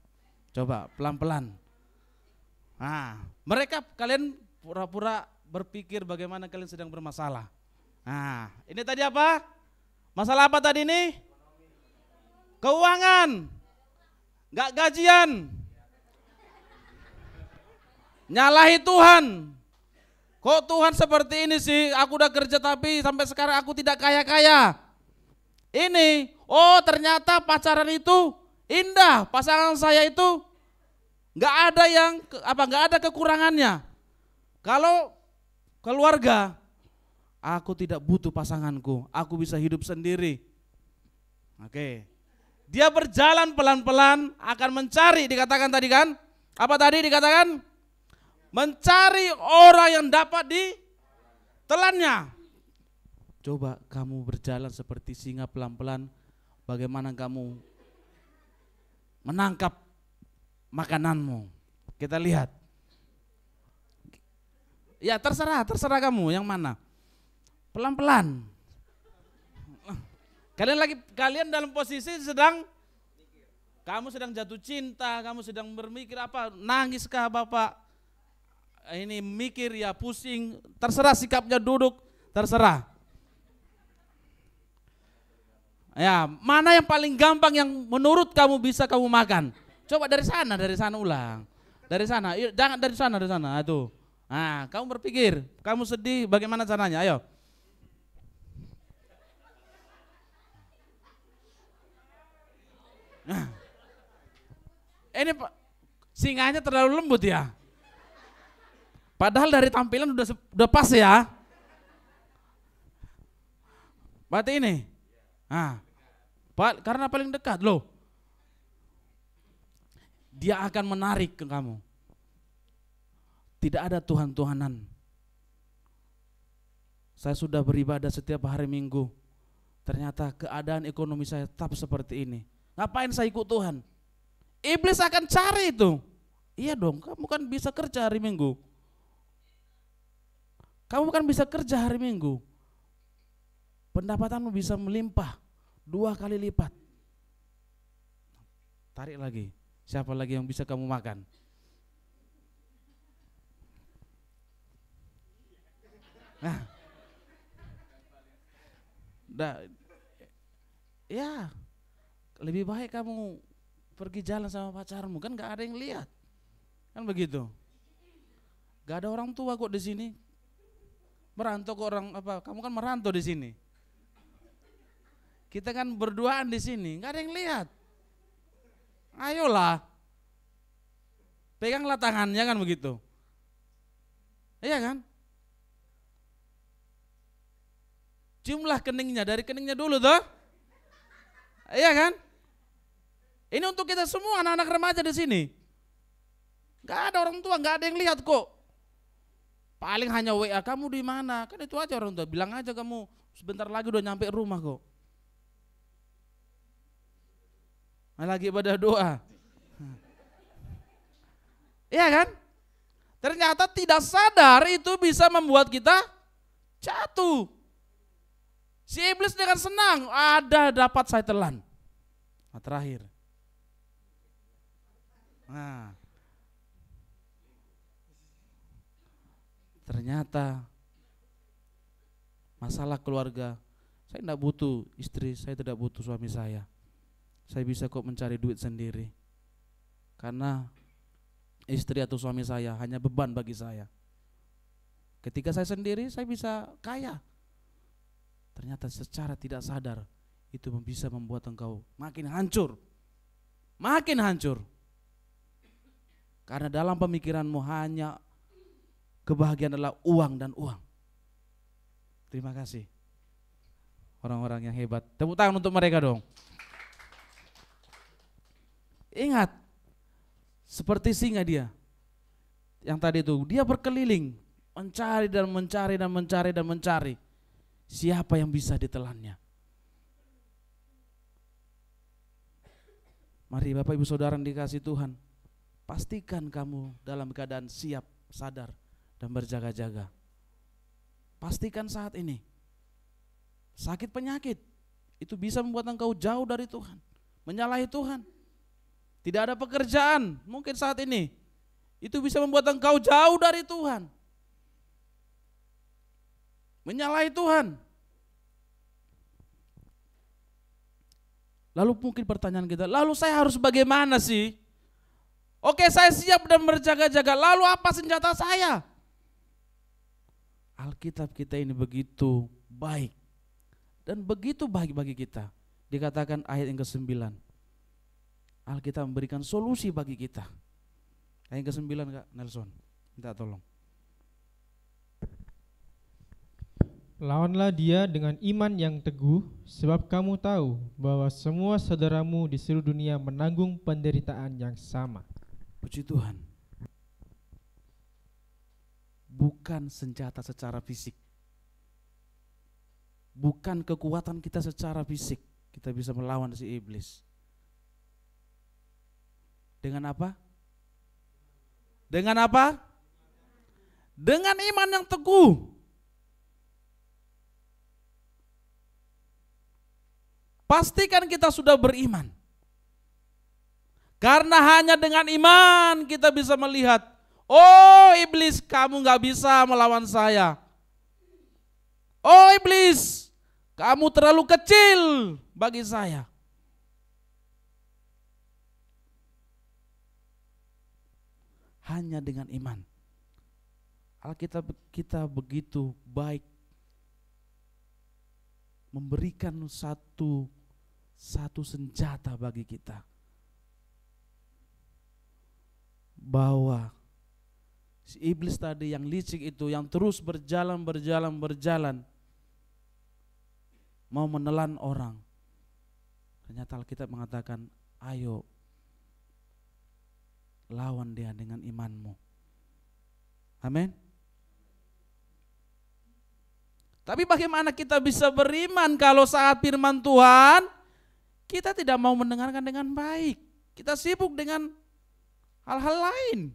Coba pelan-pelan. Nah, mereka kalian pura-pura berpikir bagaimana kalian sedang bermasalah. Nah, ini tadi apa? Masalah apa tadi ini? Keuangan. Gak gajian. Nyalahi Tuhan. Kok Tuhan seperti ini sih? Aku udah kerja tapi sampai sekarang aku tidak kaya-kaya. Ini, oh ternyata pacaran itu indah. Pasangan saya itu gak ada kekurangannya. Kalau keluarga, aku tidak butuh pasanganku, aku bisa hidup sendiri. Oke. Dia berjalan pelan-pelan akan mencari, dikatakan tadi kan? Apa tadi dikatakan? Mencari orang yang dapat ditelannya. Coba kamu berjalan seperti singa pelan-pelan, bagaimana kamu menangkap makananmu. Kita lihat. Ya terserah kamu yang mana. Pelan-pelan. Kalian dalam posisi kamu sedang jatuh cinta, kamu sedang berpikir apa, nangis kah Bapak? Ini mikir ya, pusing, terserah sikapnya, duduk, terserah. Ya, mana yang paling gampang yang menurut kamu bisa kamu makan? Coba dari sana ulang. Dari sana, jangan dari sana, tuh. Nah, kamu berpikir, kamu sedih, bagaimana caranya? Ayo. Nah, Ini singanya terlalu lembut ya. Padahal dari tampilan udah pas ya. Berarti ini. Nah, karena paling dekat loh. Dia akan menarik ke kamu. Tidak ada Tuhan-Tuhanan. Saya sudah beribadah setiap hari Minggu. Ternyata keadaan ekonomi saya tetap seperti ini. Ngapain saya ikut Tuhan? Iblis akan cari itu. Iya dong, kamu kan bisa kerja hari Minggu. Kamu kan bisa kerja hari Minggu. Pendapatanmu bisa melimpah 2 kali lipat. Tarik lagi. Siapa lagi yang bisa kamu makan? Nah, ya lebih baik kamu pergi jalan sama pacarmu, kan nggak ada yang lihat, kan begitu. Gak ada orang tua kok di sini. Merantau kok orang apa? Kamu kan merantau di sini. Kita kan berduaan di sini, nggak ada yang lihat. Ayolah, peganglah tangannya kan begitu. Iya kan? Ciumlah keningnya, dari keningnya dulu tuh. Iya kan? Ini untuk kita semua anak-anak remaja di sini. Gak ada orang tua, gak ada yang lihat kok. Paling hanya WA, kamu di mana? Kan itu aja orang tua. Bilang aja kamu sebentar lagi udah nyampe rumah kok. Lagi pada doa. Iya kan? Ternyata tidak sadar itu bisa membuat kita jatuh. Si iblis dengan senang, ada dapat saya telan. Nah, terakhir. Nah, ternyata masalah keluarga, saya tidak butuh istri, saya tidak butuh suami saya. Saya bisa kok mencari duit sendiri. Karena istri atau suami saya hanya beban bagi saya. Ketika saya sendiri, saya bisa kaya. Ternyata secara tidak sadar itu bisa membuat engkau makin hancur. Makin hancur. Karena dalam pemikiranmu hanya kebahagiaan adalah uang dan uang. Terima kasih orang-orang yang hebat. Tepuk tangan untuk mereka dong. Ingat, seperti singa dia. Yang tadi itu, dia berkeliling, mencari dan mencari dan mencari dan mencari. Siapa yang bisa ditelannya? Mari Bapak Ibu Saudara yang dikasih Tuhan, pastikan kamu dalam keadaan siap, sadar, dan berjaga-jaga. Pastikan saat ini, sakit penyakit, itu bisa membuat engkau jauh dari Tuhan, menyalahi Tuhan. Tidak ada pekerjaan, mungkin saat ini, itu bisa membuat engkau jauh dari Tuhan. Menyalahi Tuhan. Lalu mungkin pertanyaan kita, lalu saya harus bagaimana sih? Oke, saya siap dan berjaga-jaga, lalu apa senjata saya? Alkitab kita ini begitu baik dan begitu baik bagi kita. Dikatakan ayat yang ke-9, Alkitab memberikan solusi bagi kita. Ayat yang ke-9 Kak Nelson, minta tolong. Lawanlah dia dengan iman yang teguh, sebab kamu tahu bahwa semua saudaramu di seluruh dunia menanggung penderitaan yang sama. Puji Tuhan. Bukan senjata secara fisik. Bukan kekuatan kita secara fisik kita bisa melawan si iblis. Dengan apa? Dengan apa? Dengan iman yang teguh. Pastikan kita sudah beriman. Karena hanya dengan iman kita bisa melihat, oh iblis, kamu gak bisa melawan saya. Oh iblis, kamu terlalu kecil bagi saya. Hanya dengan iman. Alkitab kita begitu baik, memberikan satu senjata bagi kita. bahwa si iblis tadi yang licik itu, yang terus berjalan mau menelan orang. Ternyata Alkitab mengatakan, ayo lawan dia dengan imanmu. Amin. Tapi bagaimana kita bisa beriman kalau saat firman Tuhan kita tidak mau mendengarkan dengan baik? Kita sibuk dengan hal-hal lain.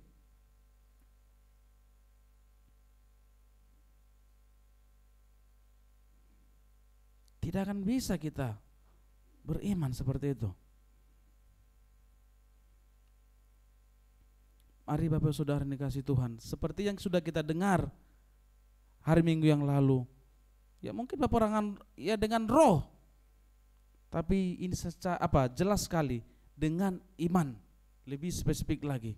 Tidak akan bisa kita beriman seperti itu. Mari Bapak Saudara dikasih Tuhan, seperti yang sudah kita dengar hari Minggu yang lalu, ya mungkin peperangan ya dengan roh, tapi ini secara jelas sekali dengan iman, lebih spesifik lagi.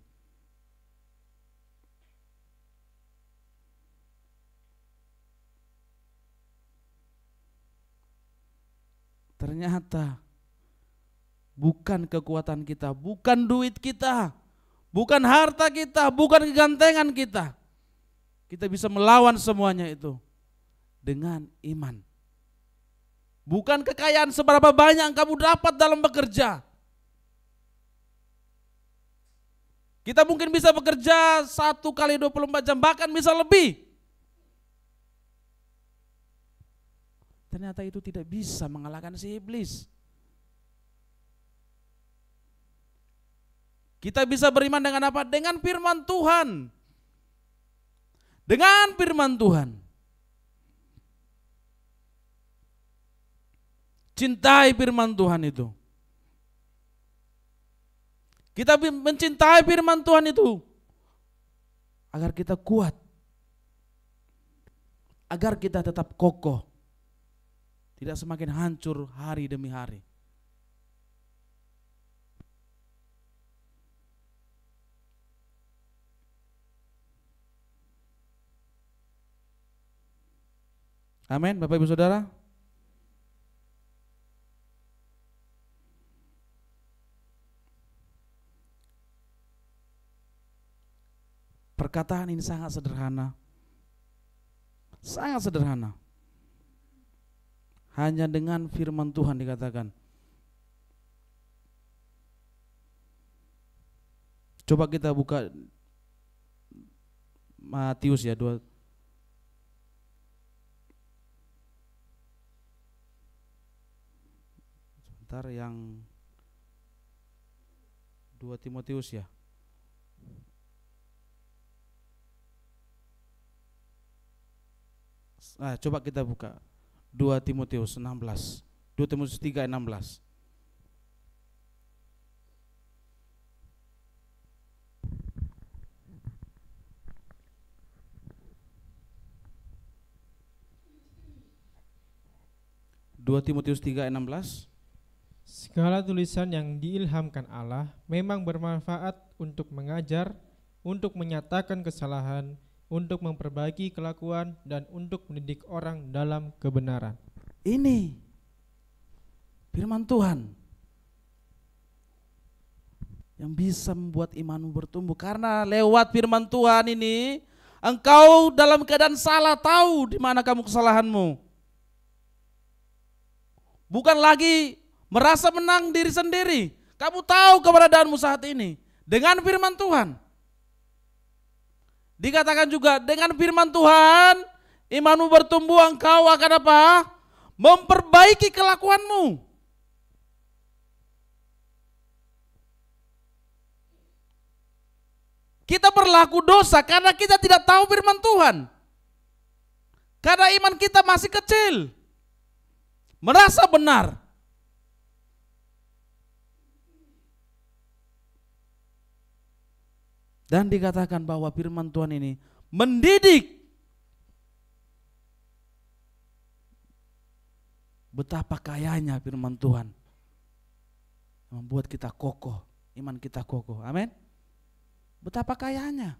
Ternyata bukan kekuatan kita, bukan duit kita, bukan harta kita, bukan kegantengan kita. Kita bisa melawan semuanya itu dengan iman. Bukan kekayaan seberapa banyak yang kamu dapat dalam bekerja. Kita mungkin bisa bekerja 1 kali 24 jam, bahkan bisa lebih. Ternyata itu tidak bisa mengalahkan si iblis. Kita bisa beriman dengan apa? Dengan firman Tuhan. Dengan firman Tuhan. Cintai firman Tuhan itu. Kita mencintai firman Tuhan itu agar kita kuat, agar kita tetap kokoh, tidak semakin hancur hari demi hari. Amin, Bapak Ibu Saudara. Perkataan ini sangat sederhana. Sangat sederhana. Hanya dengan firman Tuhan dikatakan. Coba kita buka Matius ya, 2. Sebentar, yang 2 Timotius ya. Coba kita buka 2 Timotius 16. 2 Timotius 3:16. Timotius 3:16. Segala tulisan yang diilhamkan Allah memang bermanfaat untuk mengajar, untuk menyatakan kesalahan, untuk memperbaiki kelakuan, dan untuk mendidik orang dalam kebenaran. Ini firman Tuhan yang bisa membuat imanmu bertumbuh. Karena lewat firman Tuhan ini engkau dalam keadaan salah tahu di mana kamu kesalahanmu. Bukan lagi merasa menang diri sendiri. Kamu tahu keberadaanmu saat ini dengan firman Tuhan. Dikatakan juga dengan firman Tuhan imanmu bertumbuh, engkau akan apa? Memperbaiki kelakuanmu. Kita berlaku dosa karena kita tidak tahu firman Tuhan. Karena iman kita masih kecil. Merasa benar. Dan dikatakan bahwa firman Tuhan ini mendidik. Betapa kayanya firman Tuhan membuat kita kokoh, iman kita kokoh. Amin. Betapa kayanya.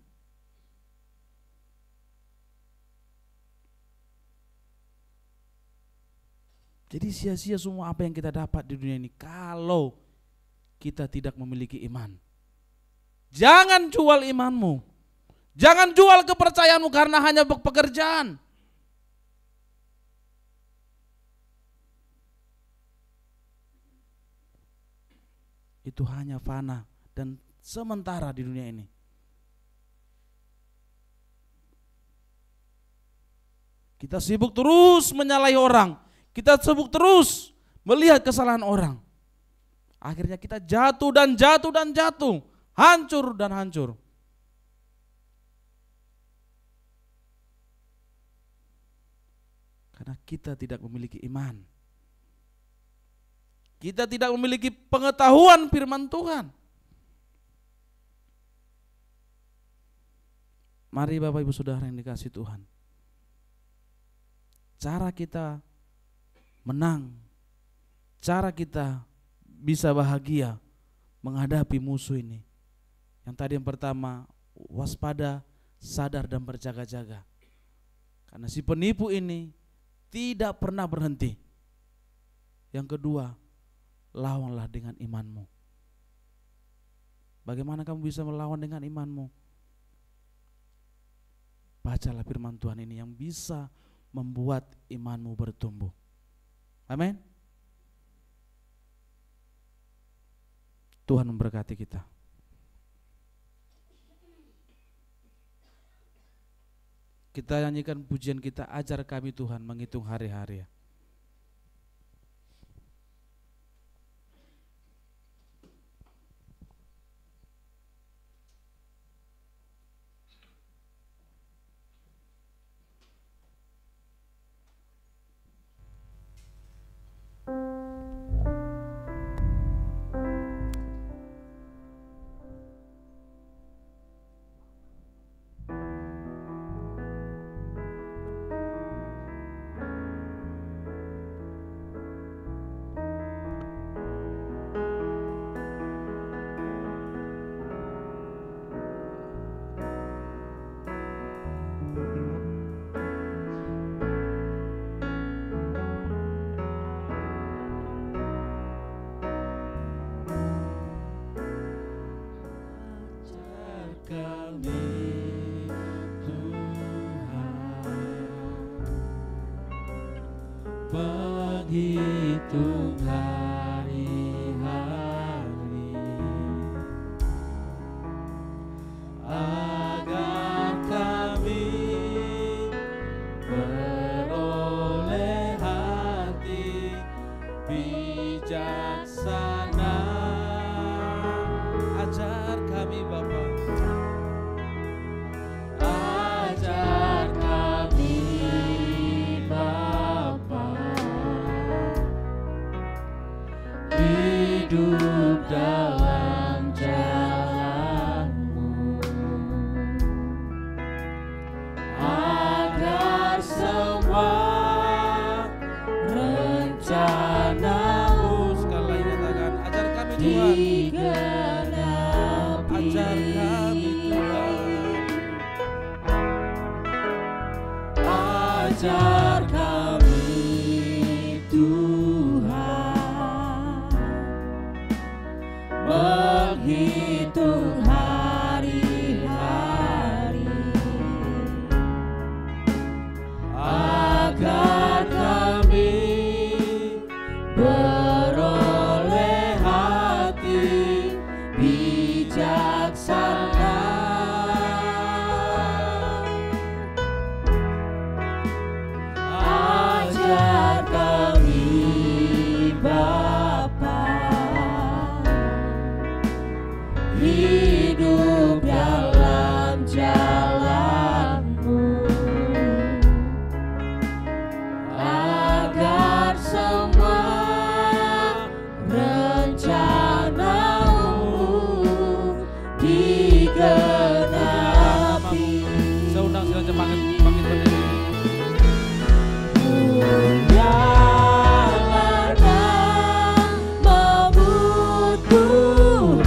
Jadi sia-sia semua apa yang kita dapat di dunia ini kalau kita tidak memiliki iman. Jangan jual imanmu. Jangan jual kepercayaanmu karena hanya pekerjaan. Itu hanya fana dan sementara di dunia ini. Kita sibuk terus menyalahi orang. Kita sibuk terus melihat kesalahan orang. Akhirnya kita jatuh dan jatuh dan jatuh. Hancur dan hancur. Karena kita tidak memiliki iman. Kita tidak memiliki pengetahuan firman Tuhan. Mari Bapak Ibu Saudara yang dikasihi Tuhan. Cara kita menang, cara kita bisa bahagia menghadapi musuh ini. Yang tadi yang pertama, waspada, sadar dan berjaga-jaga. Karena si penipu ini tidak pernah berhenti. Yang kedua, lawanlah dengan imanmu. Bagaimana kamu bisa melawan dengan imanmu? Bacalah firman Tuhan ini yang bisa membuat imanmu bertumbuh. Amin. Tuhan memberkati kita. Kita nyanyikan pujian kita, ajar kami Tuhan menghitung hari-hari. Menghitung hari-hari agar kami beroleh hati bijaksana. Ajar kami Bapa, ajar kami hidup dalam jalan-Mu, agar semua rencana-Mu Sekali lagi nyatakan, ajar kami Tuhan. digenapi. Ajar kami Tuhan. Ajar kami menghitung hari-hari agar kami beroleh hati bijaksana. Ajar kami Bapa hidup dalam jalan-Mu, agar semua rencana-Mu digenapi. Saya undang saja bangkit berdiri. Nyalakan memut Tuhan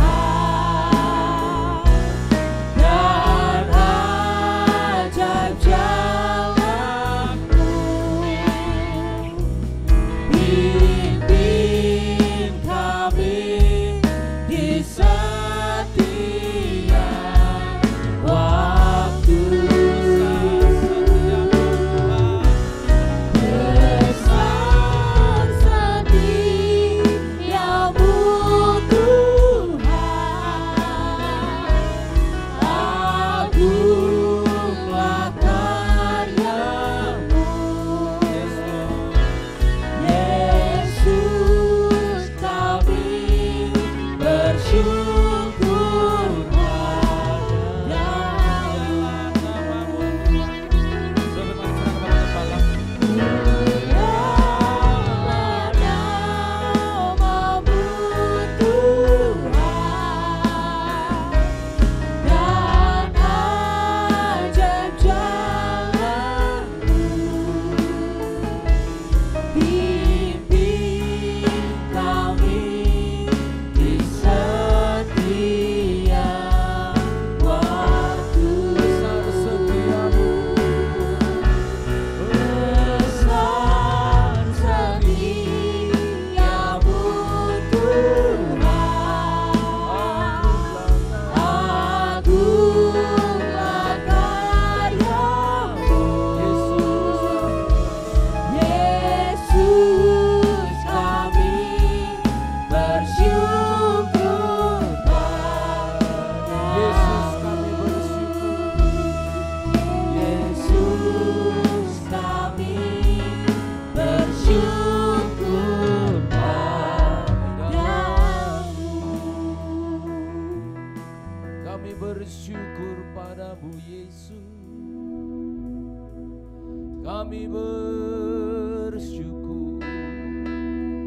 Kami bersyukur.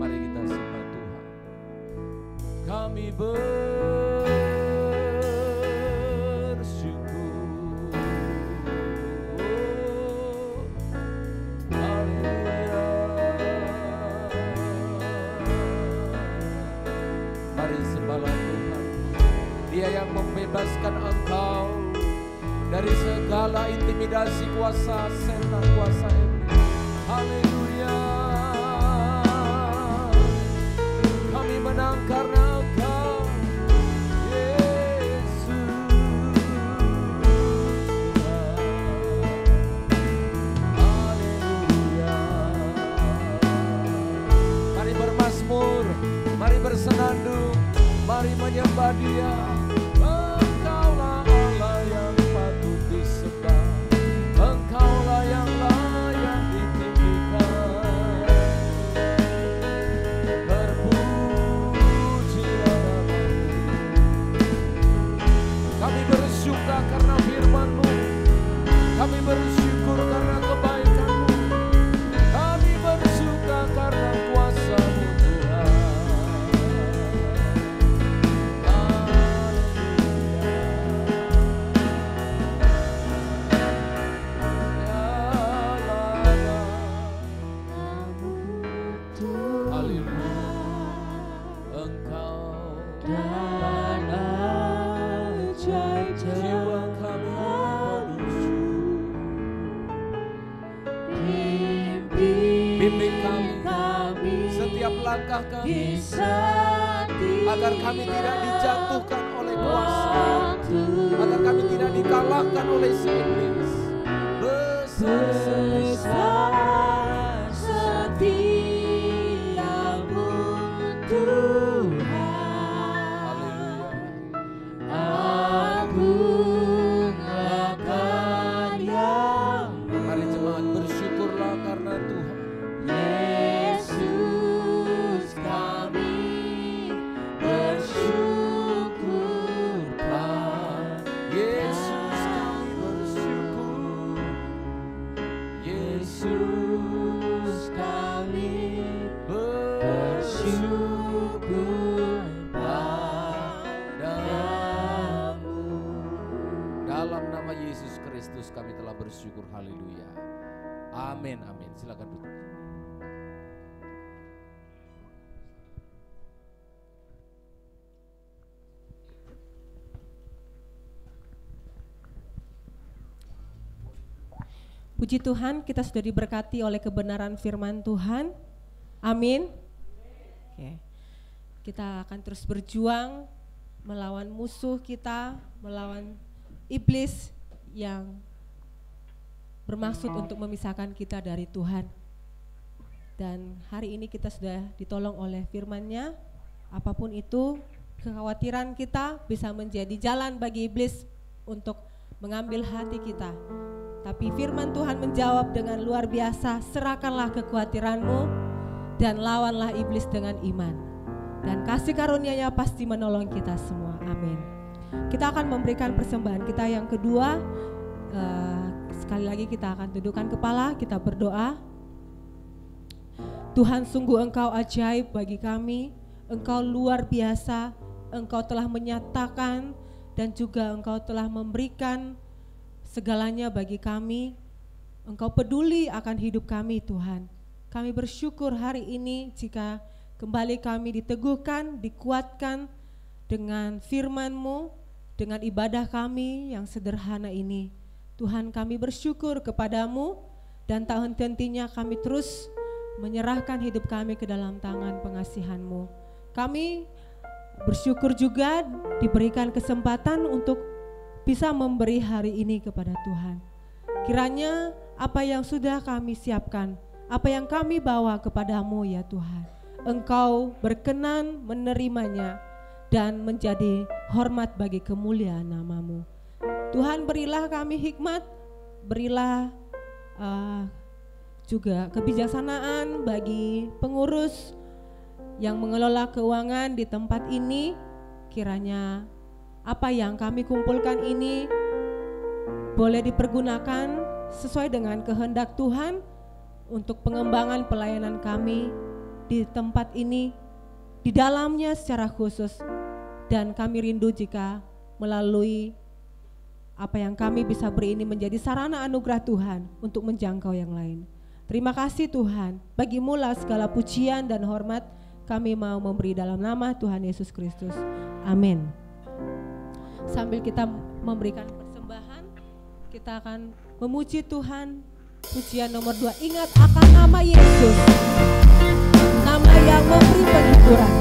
Mari kita sembah Tuhan. Kami bersyukur. Haleluya. Mari sembahlah Tuhan. Dia yang membebaskan engkau dari segala intimidasi kuasa setan, kuasa iblis. Haleluya. Kami menang karena Engkau, Yesus. Haleluya. Mari bermazmur, mari bersenandung, mari menyembah Dia. Engkaulah Allah yang patut disembah, Engkaulah yang layak ditinggikan. Terpujilah nama-Mu. Kami bersyukur karena firman-Mu, kami bersyukur karena kebaikan-Mu, kami bersyukur karena kuasa-Mu Tuhan. Bimbing kami setiap langkah kami, agar kami tidak dijatuhkan oleh kuasa, agar kami tidak dikalahkan oleh si iblis. Besar setiamu Tuhan. Haleluya. Agunglah karya-Mu. Mari jemaat bersyukurlah karena Tuhan. Yesus kami bersyukur, Pak. Yesus kami bersyukur. Yesus kami bersyukur padamu. Dalam nama Yesus Kristus kami telah bersyukur. Haleluya. Amin, amin. Silakan duduk. Puji Tuhan, kita sudah diberkati oleh kebenaran firman Tuhan. Amin. Oke. Kita akan terus berjuang melawan musuh kita, melawan iblis yang bermaksud untuk memisahkan kita dari Tuhan. Dan hari ini kita sudah ditolong oleh firman-Nya. Apapun itu, kekhawatiran kita bisa menjadi jalan bagi iblis untuk mengambil hati kita. Tapi firman Tuhan menjawab dengan luar biasa, serahkanlah kekhawatiranmu dan lawanlah iblis dengan iman. Dan kasih karunia-Nya pasti menolong kita semua. Amin. Kita akan memberikan persembahan kita yang kedua. Sekali lagi kita akan tundukkan kepala, kita berdoa. Tuhan, sungguh Engkau ajaib bagi kami. Engkau luar biasa. Engkau telah menyatakan dan juga Engkau telah memberikan segalanya bagi kami. Engkau peduli akan hidup kami, Tuhan. Kami bersyukur hari ini jika kembali kami diteguhkan, dikuatkan dengan firman-Mu, dengan ibadah kami yang sederhana ini. Tuhan, kami bersyukur kepadamu dan tak henti-hentinya kami terus menyerahkan hidup kami ke dalam tangan pengasihan-Mu. Kami bersyukur juga diberikan kesempatan untuk bisa memberi hari ini kepada Tuhan. Kiranya apa yang sudah kami siapkan, apa yang kami bawa kepadamu ya Tuhan, Engkau berkenan menerimanya dan menjadi hormat bagi kemuliaan nama-Mu. Tuhan, berilah kami hikmat, berilah juga kebijaksanaan bagi pengurus yang mengelola keuangan di tempat ini. Kiranya apa yang kami kumpulkan ini boleh dipergunakan sesuai dengan kehendak Tuhan untuk pengembangan pelayanan kami di tempat ini, di dalamnya secara khusus. Dan kami rindu jika melalui apa yang kami bisa beri ini menjadi sarana anugerah Tuhan untuk menjangkau yang lain. Terima kasih Tuhan, bagimu-lah segala pujian dan hormat kami mau memberi dalam nama Tuhan Yesus Kristus. Amin. Sambil kita memberikan persembahan, kita akan memuji Tuhan. Pujian nomor 2, ingat akan nama Yesus, nama yang memberi penghiburan.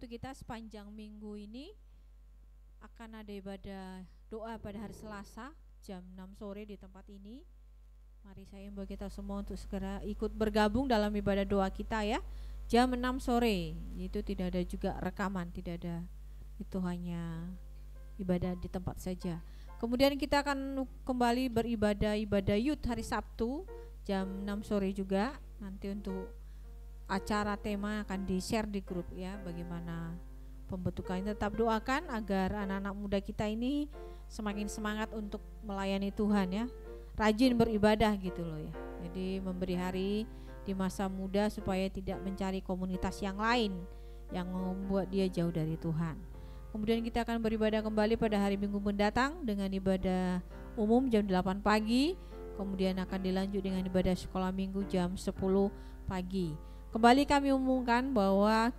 Untuk kita sepanjang minggu ini akan ada ibadah doa pada hari Selasa jam 6 sore di tempat ini. Mari saya imbau kita semua untuk segera ikut bergabung dalam ibadah doa kita ya. Jam 6 sore, itu tidak ada juga rekaman, tidak ada, itu hanya ibadah di tempat saja. Kemudian kita akan kembali beribadah ibadah youth hari Sabtu jam 6 sore juga. Nanti untuk acara tema akan di-share di grup ya, bagaimana pembentukannya. Tetap doakan agar anak-anak muda kita ini semakin semangat untuk melayani Tuhan ya, rajin beribadah gitu loh ya. Jadi memberi hari di masa muda supaya tidak mencari komunitas yang lain yang membuat dia jauh dari Tuhan. Kemudian kita akan beribadah kembali pada hari Minggu mendatang dengan ibadah umum jam 8 pagi. Kemudian akan dilanjut dengan ibadah sekolah minggu jam 10 pagi. Kembali kami umumkan bahwa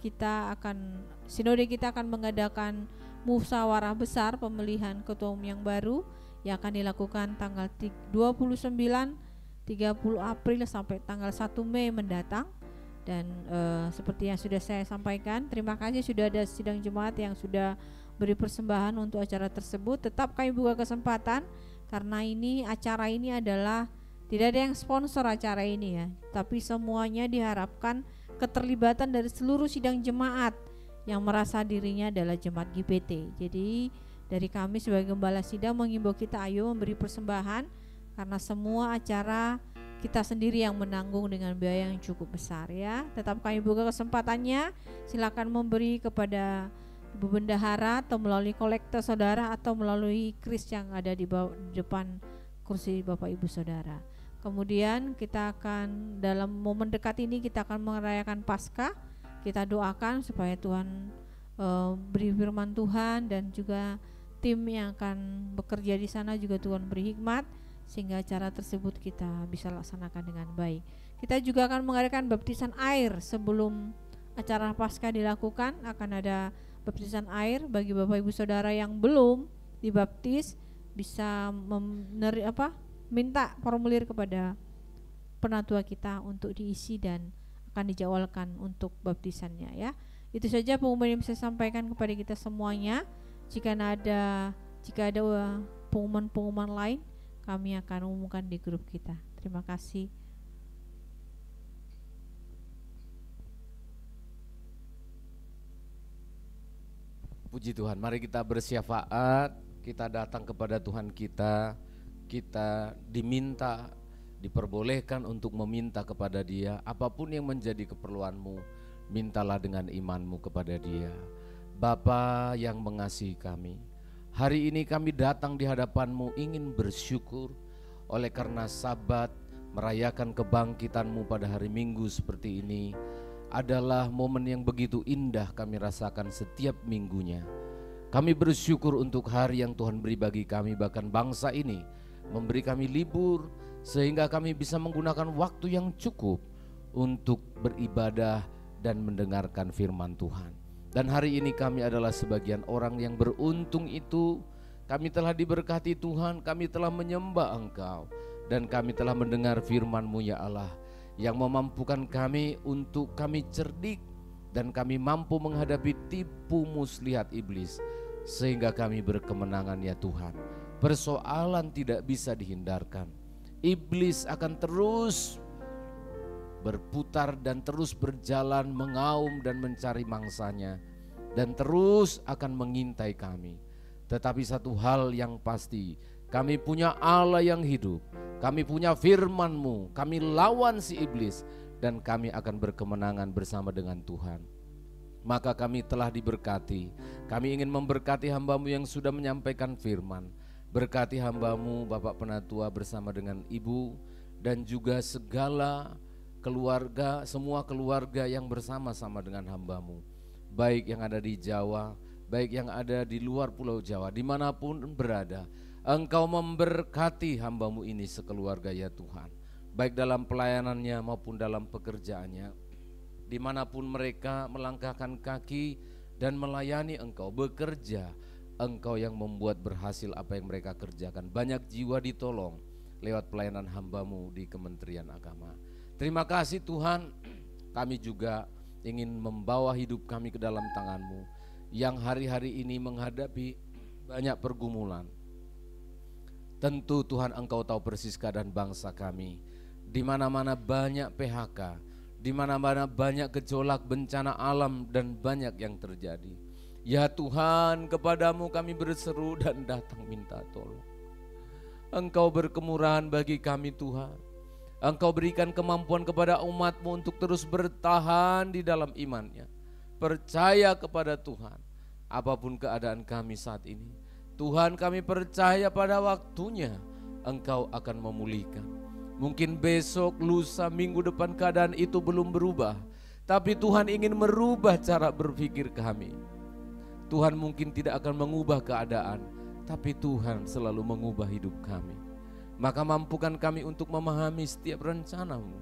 sinode kita akan mengadakan musyawarah besar pemilihan ketua umum yang baru yang akan dilakukan tanggal 29, 30 April sampai tanggal 1 Mei mendatang. Dan seperti yang sudah saya sampaikan, terima kasih sudah ada sidang jemaat yang sudah beri persembahan untuk acara tersebut. Tetap kami buka kesempatan karena acara ini adalah tidak ada yang sponsor acara ini ya, tapi semuanya diharapkan keterlibatan dari seluruh sidang jemaat yang merasa dirinya adalah jemaat GPT. Jadi dari kami sebagai gembala sidang mengimbau kita ayo memberi persembahan karena semua acara kita sendiri yang menanggung dengan biaya yang cukup besar ya. Tetap kami buka kesempatannya, silakan memberi kepada Ibu Bendahara atau melalui kolektor saudara atau melalui kris yang ada di depan kursi Bapak Ibu Saudara. Kemudian kita akan dalam momen dekat ini kita akan merayakan Paskah. Kita doakan supaya Tuhan beri firman Tuhan dan juga tim yang akan bekerja di sana juga Tuhan beri hikmat sehingga acara tersebut kita bisa laksanakan dengan baik. Kita juga akan mengadakan baptisan air sebelum acara Paskah dilakukan. Akan ada baptisan air bagi Bapak Ibu Saudara yang belum dibaptis bisa minta formulir kepada penatua kita untuk diisi dan akan dijadwalkan untuk baptisannya ya. Itu saja pengumuman yang bisa saya sampaikan kepada kita semuanya. Jika ada pengumuman lain kami akan umumkan di grup kita. Terima kasih. Puji Tuhan, mari kita bersyafaat, kita datang kepada Tuhan kita diminta, diperbolehkan untuk meminta kepada Dia, apapun yang menjadi keperluanmu, mintalah dengan imanmu kepada Dia. Bapa yang mengasihi kami, hari ini kami datang di hadapan-Mu ingin bersyukur oleh karena Sabat merayakan kebangkitan-Mu pada hari Minggu seperti ini adalah momen yang begitu indah kami rasakan setiap minggunya. Kami bersyukur untuk hari yang Tuhan beri bagi kami, bahkan bangsa ini memberi kami libur sehingga kami bisa menggunakan waktu yang cukup untuk beribadah dan mendengarkan firman Tuhan. Dan hari ini kami adalah sebagian orang yang beruntung itu. Kami telah diberkati Tuhan, kami telah menyembah Engkau, dan kami telah mendengar firman-Mu ya Allah, yang memampukan kami untuk kami cerdik dan kami mampu menghadapi tipu muslihat iblis, sehingga kami berkemenangan ya Tuhan. Persoalan tidak bisa dihindarkan. Iblis akan terus berputar dan terus berjalan mengaum dan mencari mangsanya, dan terus akan mengintai kami. Tetapi satu hal yang pasti, kami punya Allah yang hidup, kami punya firman-Mu, kami lawan si iblis dan kami akan berkemenangan bersama dengan Tuhan. Maka kami telah diberkati, kami ingin memberkati hamba-Mu yang sudah menyampaikan firman. Berkati hamba-Mu Bapak Penatua bersama dengan Ibu dan juga segala keluarga, semua keluarga yang bersama-sama dengan hamba-Mu, baik yang ada di Jawa, baik yang ada di luar Pulau Jawa, dimanapun berada. Engkau memberkati hamba-Mu ini sekeluarga ya Tuhan, baik dalam pelayanannya maupun dalam pekerjaannya, dimanapun mereka melangkahkan kaki dan melayani Engkau, bekerja, Engkau yang membuat berhasil apa yang mereka kerjakan. Banyak jiwa ditolong lewat pelayanan hamba-Mu di Kementerian Agama. Terima kasih Tuhan, kami juga ingin membawa hidup kami ke dalam tangan-Mu yang hari-hari ini menghadapi banyak pergumulan. Tentu Tuhan Engkau tahu persis keadaan bangsa kami, di mana-mana banyak PHK, di mana-mana banyak gejolak bencana alam dan banyak yang terjadi. Ya Tuhan, kepadamu kami berseru dan datang minta tolong. Engkau berkemurahan bagi kami Tuhan. Engkau berikan kemampuan kepada umat-Mu untuk terus bertahan di dalam imannya. Percaya kepada Tuhan, apapun keadaan kami saat ini, Tuhan kami percaya pada waktunya Engkau akan memulihkan. Mungkin besok, lusa, minggu depan keadaan itu belum berubah, tapi Tuhan ingin merubah cara berpikir kami. Tuhan mungkin tidak akan mengubah keadaan, tapi Tuhan selalu mengubah hidup kami. Maka mampukan kami untuk memahami setiap rencana-Mu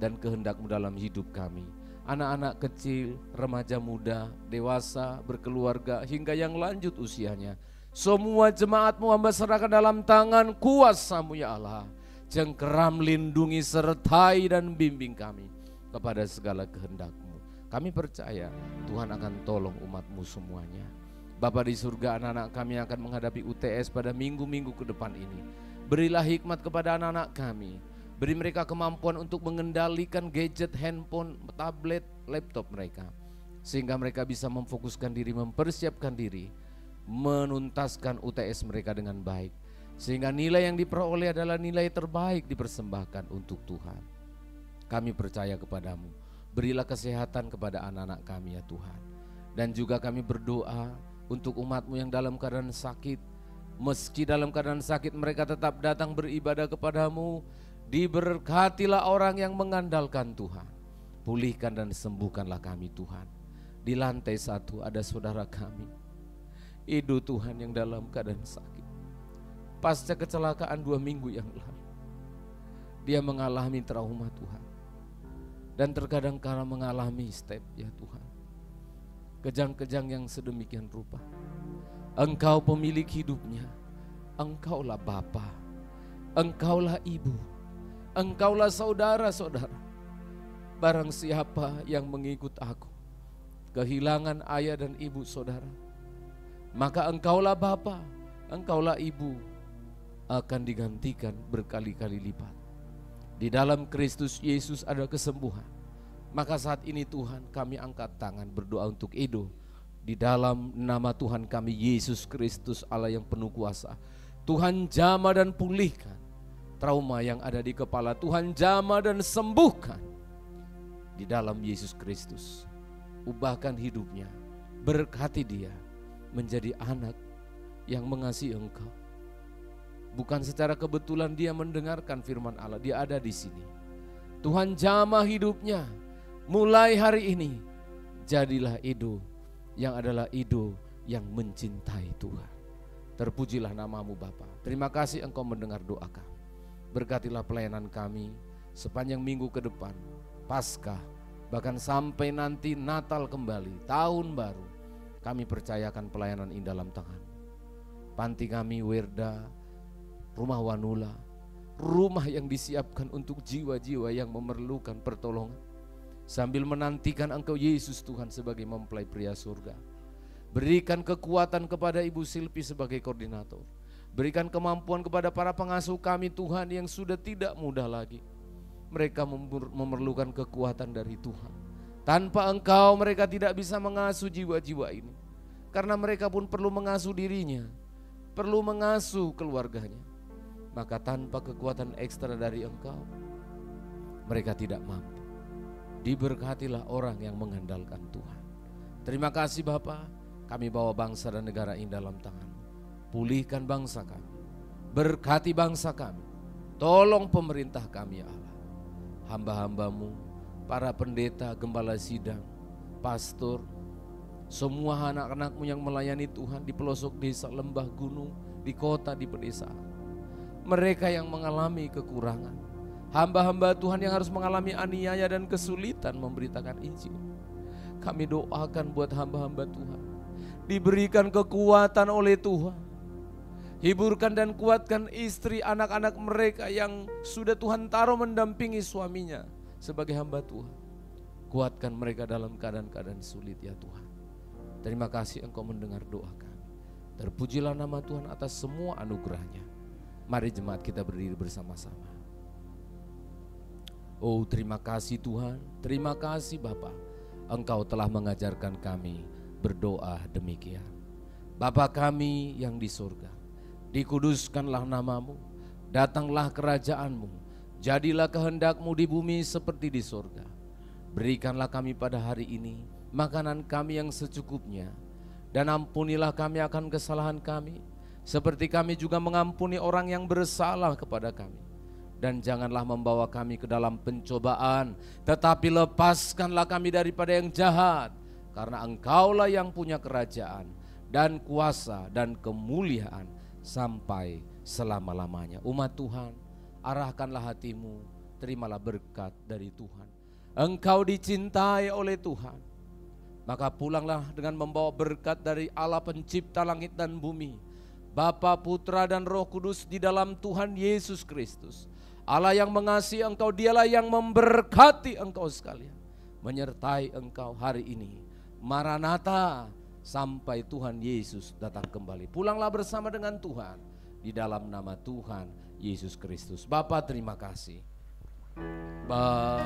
dan kehendak-Mu dalam hidup kami. Anak-anak kecil, remaja muda, dewasa, berkeluarga, hingga yang lanjut usianya. Semua jemaat-Mu hamba serahkan dalam tangan kuasa-Mu ya Allah. Cengkeram, lindungi, sertai dan bimbing kami kepada segala kehendak-Mu. Kami percaya Tuhan akan tolong umat-Mu semuanya. Bapa di surga, anak-anak kami akan menghadapi UTS pada minggu-minggu ke depan ini. Berilah hikmat kepada anak-anak kami. Beri mereka kemampuan untuk mengendalikan gadget, handphone, tablet, laptop mereka. Sehingga mereka bisa memfokuskan diri, mempersiapkan diri, menuntaskan UTS mereka dengan baik. Sehingga nilai yang diperoleh adalah nilai terbaik dipersembahkan untuk Tuhan. Kami percaya kepadamu. Berilah kesehatan kepada anak-anak kami ya Tuhan. Dan juga kami berdoa untuk umat-Mu yang dalam keadaan sakit. Meski dalam keadaan sakit mereka tetap datang beribadah kepadamu. Diberkatilah orang yang mengandalkan Tuhan. Pulihkan dan sembuhkanlah kami Tuhan. Di lantai 1 ada saudara kami, Edo Tuhan, yang dalam keadaan sakit. Pasca kecelakaan 2 minggu yang lalu, dia mengalami trauma Tuhan. Dan terkadang kala mengalami step ya Tuhan, kejang-kejang yang sedemikian rupa. Engkau pemilik hidupnya, Engkaulah Bapa, Engkaulah Ibu, Engkaulah saudara-saudara. Barang siapa yang mengikut aku kehilangan ayah dan ibu saudara, maka Engkaulah Bapa, Engkaulah Ibu, akan digantikan berkali-kali lipat. Di dalam Kristus Yesus ada kesembuhan. Maka saat ini Tuhan, kami angkat tangan berdoa untuk Edo. Di dalam nama Tuhan kami Yesus Kristus, Allah yang penuh kuasa, Tuhan jamah dan pulihkan trauma yang ada di kepala. Tuhan jamah dan sembuhkan di dalam Yesus Kristus. Ubahkan hidupnya, berkati dia menjadi anak yang mengasihi Engkau. Bukan secara kebetulan dia mendengarkan firman Allah, dia ada di sini. Tuhan jamah hidupnya. Mulai hari ini jadilah Edo yang adalah Edo yang mencintai Tuhan. Terpujilah namamu Bapa. Terima kasih Engkau mendengar doa kami. Berkatilah pelayanan kami sepanjang minggu ke depan, Paskah, bahkan sampai nanti Natal kembali, tahun baru. Kami percayakan pelayanan ini dalam tangan. Panti kami, Werda, Rumah Wanula, rumah yang disiapkan untuk jiwa-jiwa yang memerlukan pertolongan. Sambil menantikan Engkau Yesus Tuhan sebagai mempelai pria surga. Berikan kekuatan kepada Ibu Silpi sebagai koordinator. Berikan kemampuan kepada para pengasuh kami Tuhan yang sudah tidak muda lagi. Mereka memerlukan kekuatan dari Tuhan. Tanpa Engkau mereka tidak bisa mengasuh jiwa-jiwa ini. Karena mereka pun perlu mengasuh dirinya, perlu mengasuh keluarganya. Maka tanpa kekuatan ekstra dari Engkau, mereka tidak mampu. Diberkatilah orang yang mengandalkan Tuhan. Terima kasih Bapa, kami bawa bangsa dan negara ini dalam tangan-Mu. Pulihkan bangsa kami, berkati bangsa kami, tolong pemerintah kami ya Allah. Hamba-hamba-Mu, para pendeta, gembala sidang, pastor, semua anak-anak-Mu yang melayani Tuhan di pelosok desa, lembah, gunung, di kota, di pedesaan. Mereka yang mengalami kekurangan, hamba-hamba Tuhan yang harus mengalami aniaya dan kesulitan memberitakan Injil. Kami doakan buat hamba-hamba Tuhan, diberikan kekuatan oleh Tuhan. Hiburkan dan kuatkan istri anak-anak mereka yang sudah Tuhan taruh mendampingi suaminya sebagai hamba Tuhan. Kuatkan mereka dalam keadaan-keadaan sulit ya Tuhan. Terima kasih Engkau mendengar doa kami. Terpujilah nama Tuhan atas semua anugerah-Nya. Mari jemaat kita berdiri bersama-sama. Oh terima kasih Tuhan, terima kasih Bapa. Engkau telah mengajarkan kami berdoa demikian. Bapa kami yang di surga, dikuduskanlah namamu, datanglah kerajaan-Mu, jadilah kehendak-Mu di bumi seperti di surga. Berikanlah kami pada hari ini makanan kami yang secukupnya, dan ampunilah kami akan kesalahan kami, seperti kami juga mengampuni orang yang bersalah kepada kami. dan janganlah membawa kami ke dalam pencobaan, tetapi lepaskanlah kami daripada yang jahat, karena Engkaulah yang punya kerajaan dan kuasa dan kemuliaan sampai selama-lamanya. Umat Tuhan, arahkanlah hatimu, terimalah berkat dari Tuhan. Engkau dicintai oleh Tuhan, maka pulanglah dengan membawa berkat dari Allah pencipta langit dan bumi, Bapa, Putra dan Roh Kudus di dalam Tuhan Yesus Kristus. Allah yang mengasihi engkau, dialah yang memberkati engkau sekalian, menyertai engkau hari ini. Maranatha, sampai Tuhan Yesus datang kembali. Pulanglah bersama dengan Tuhan di dalam nama Tuhan Yesus Kristus. Bapa, terima kasih. Bapa.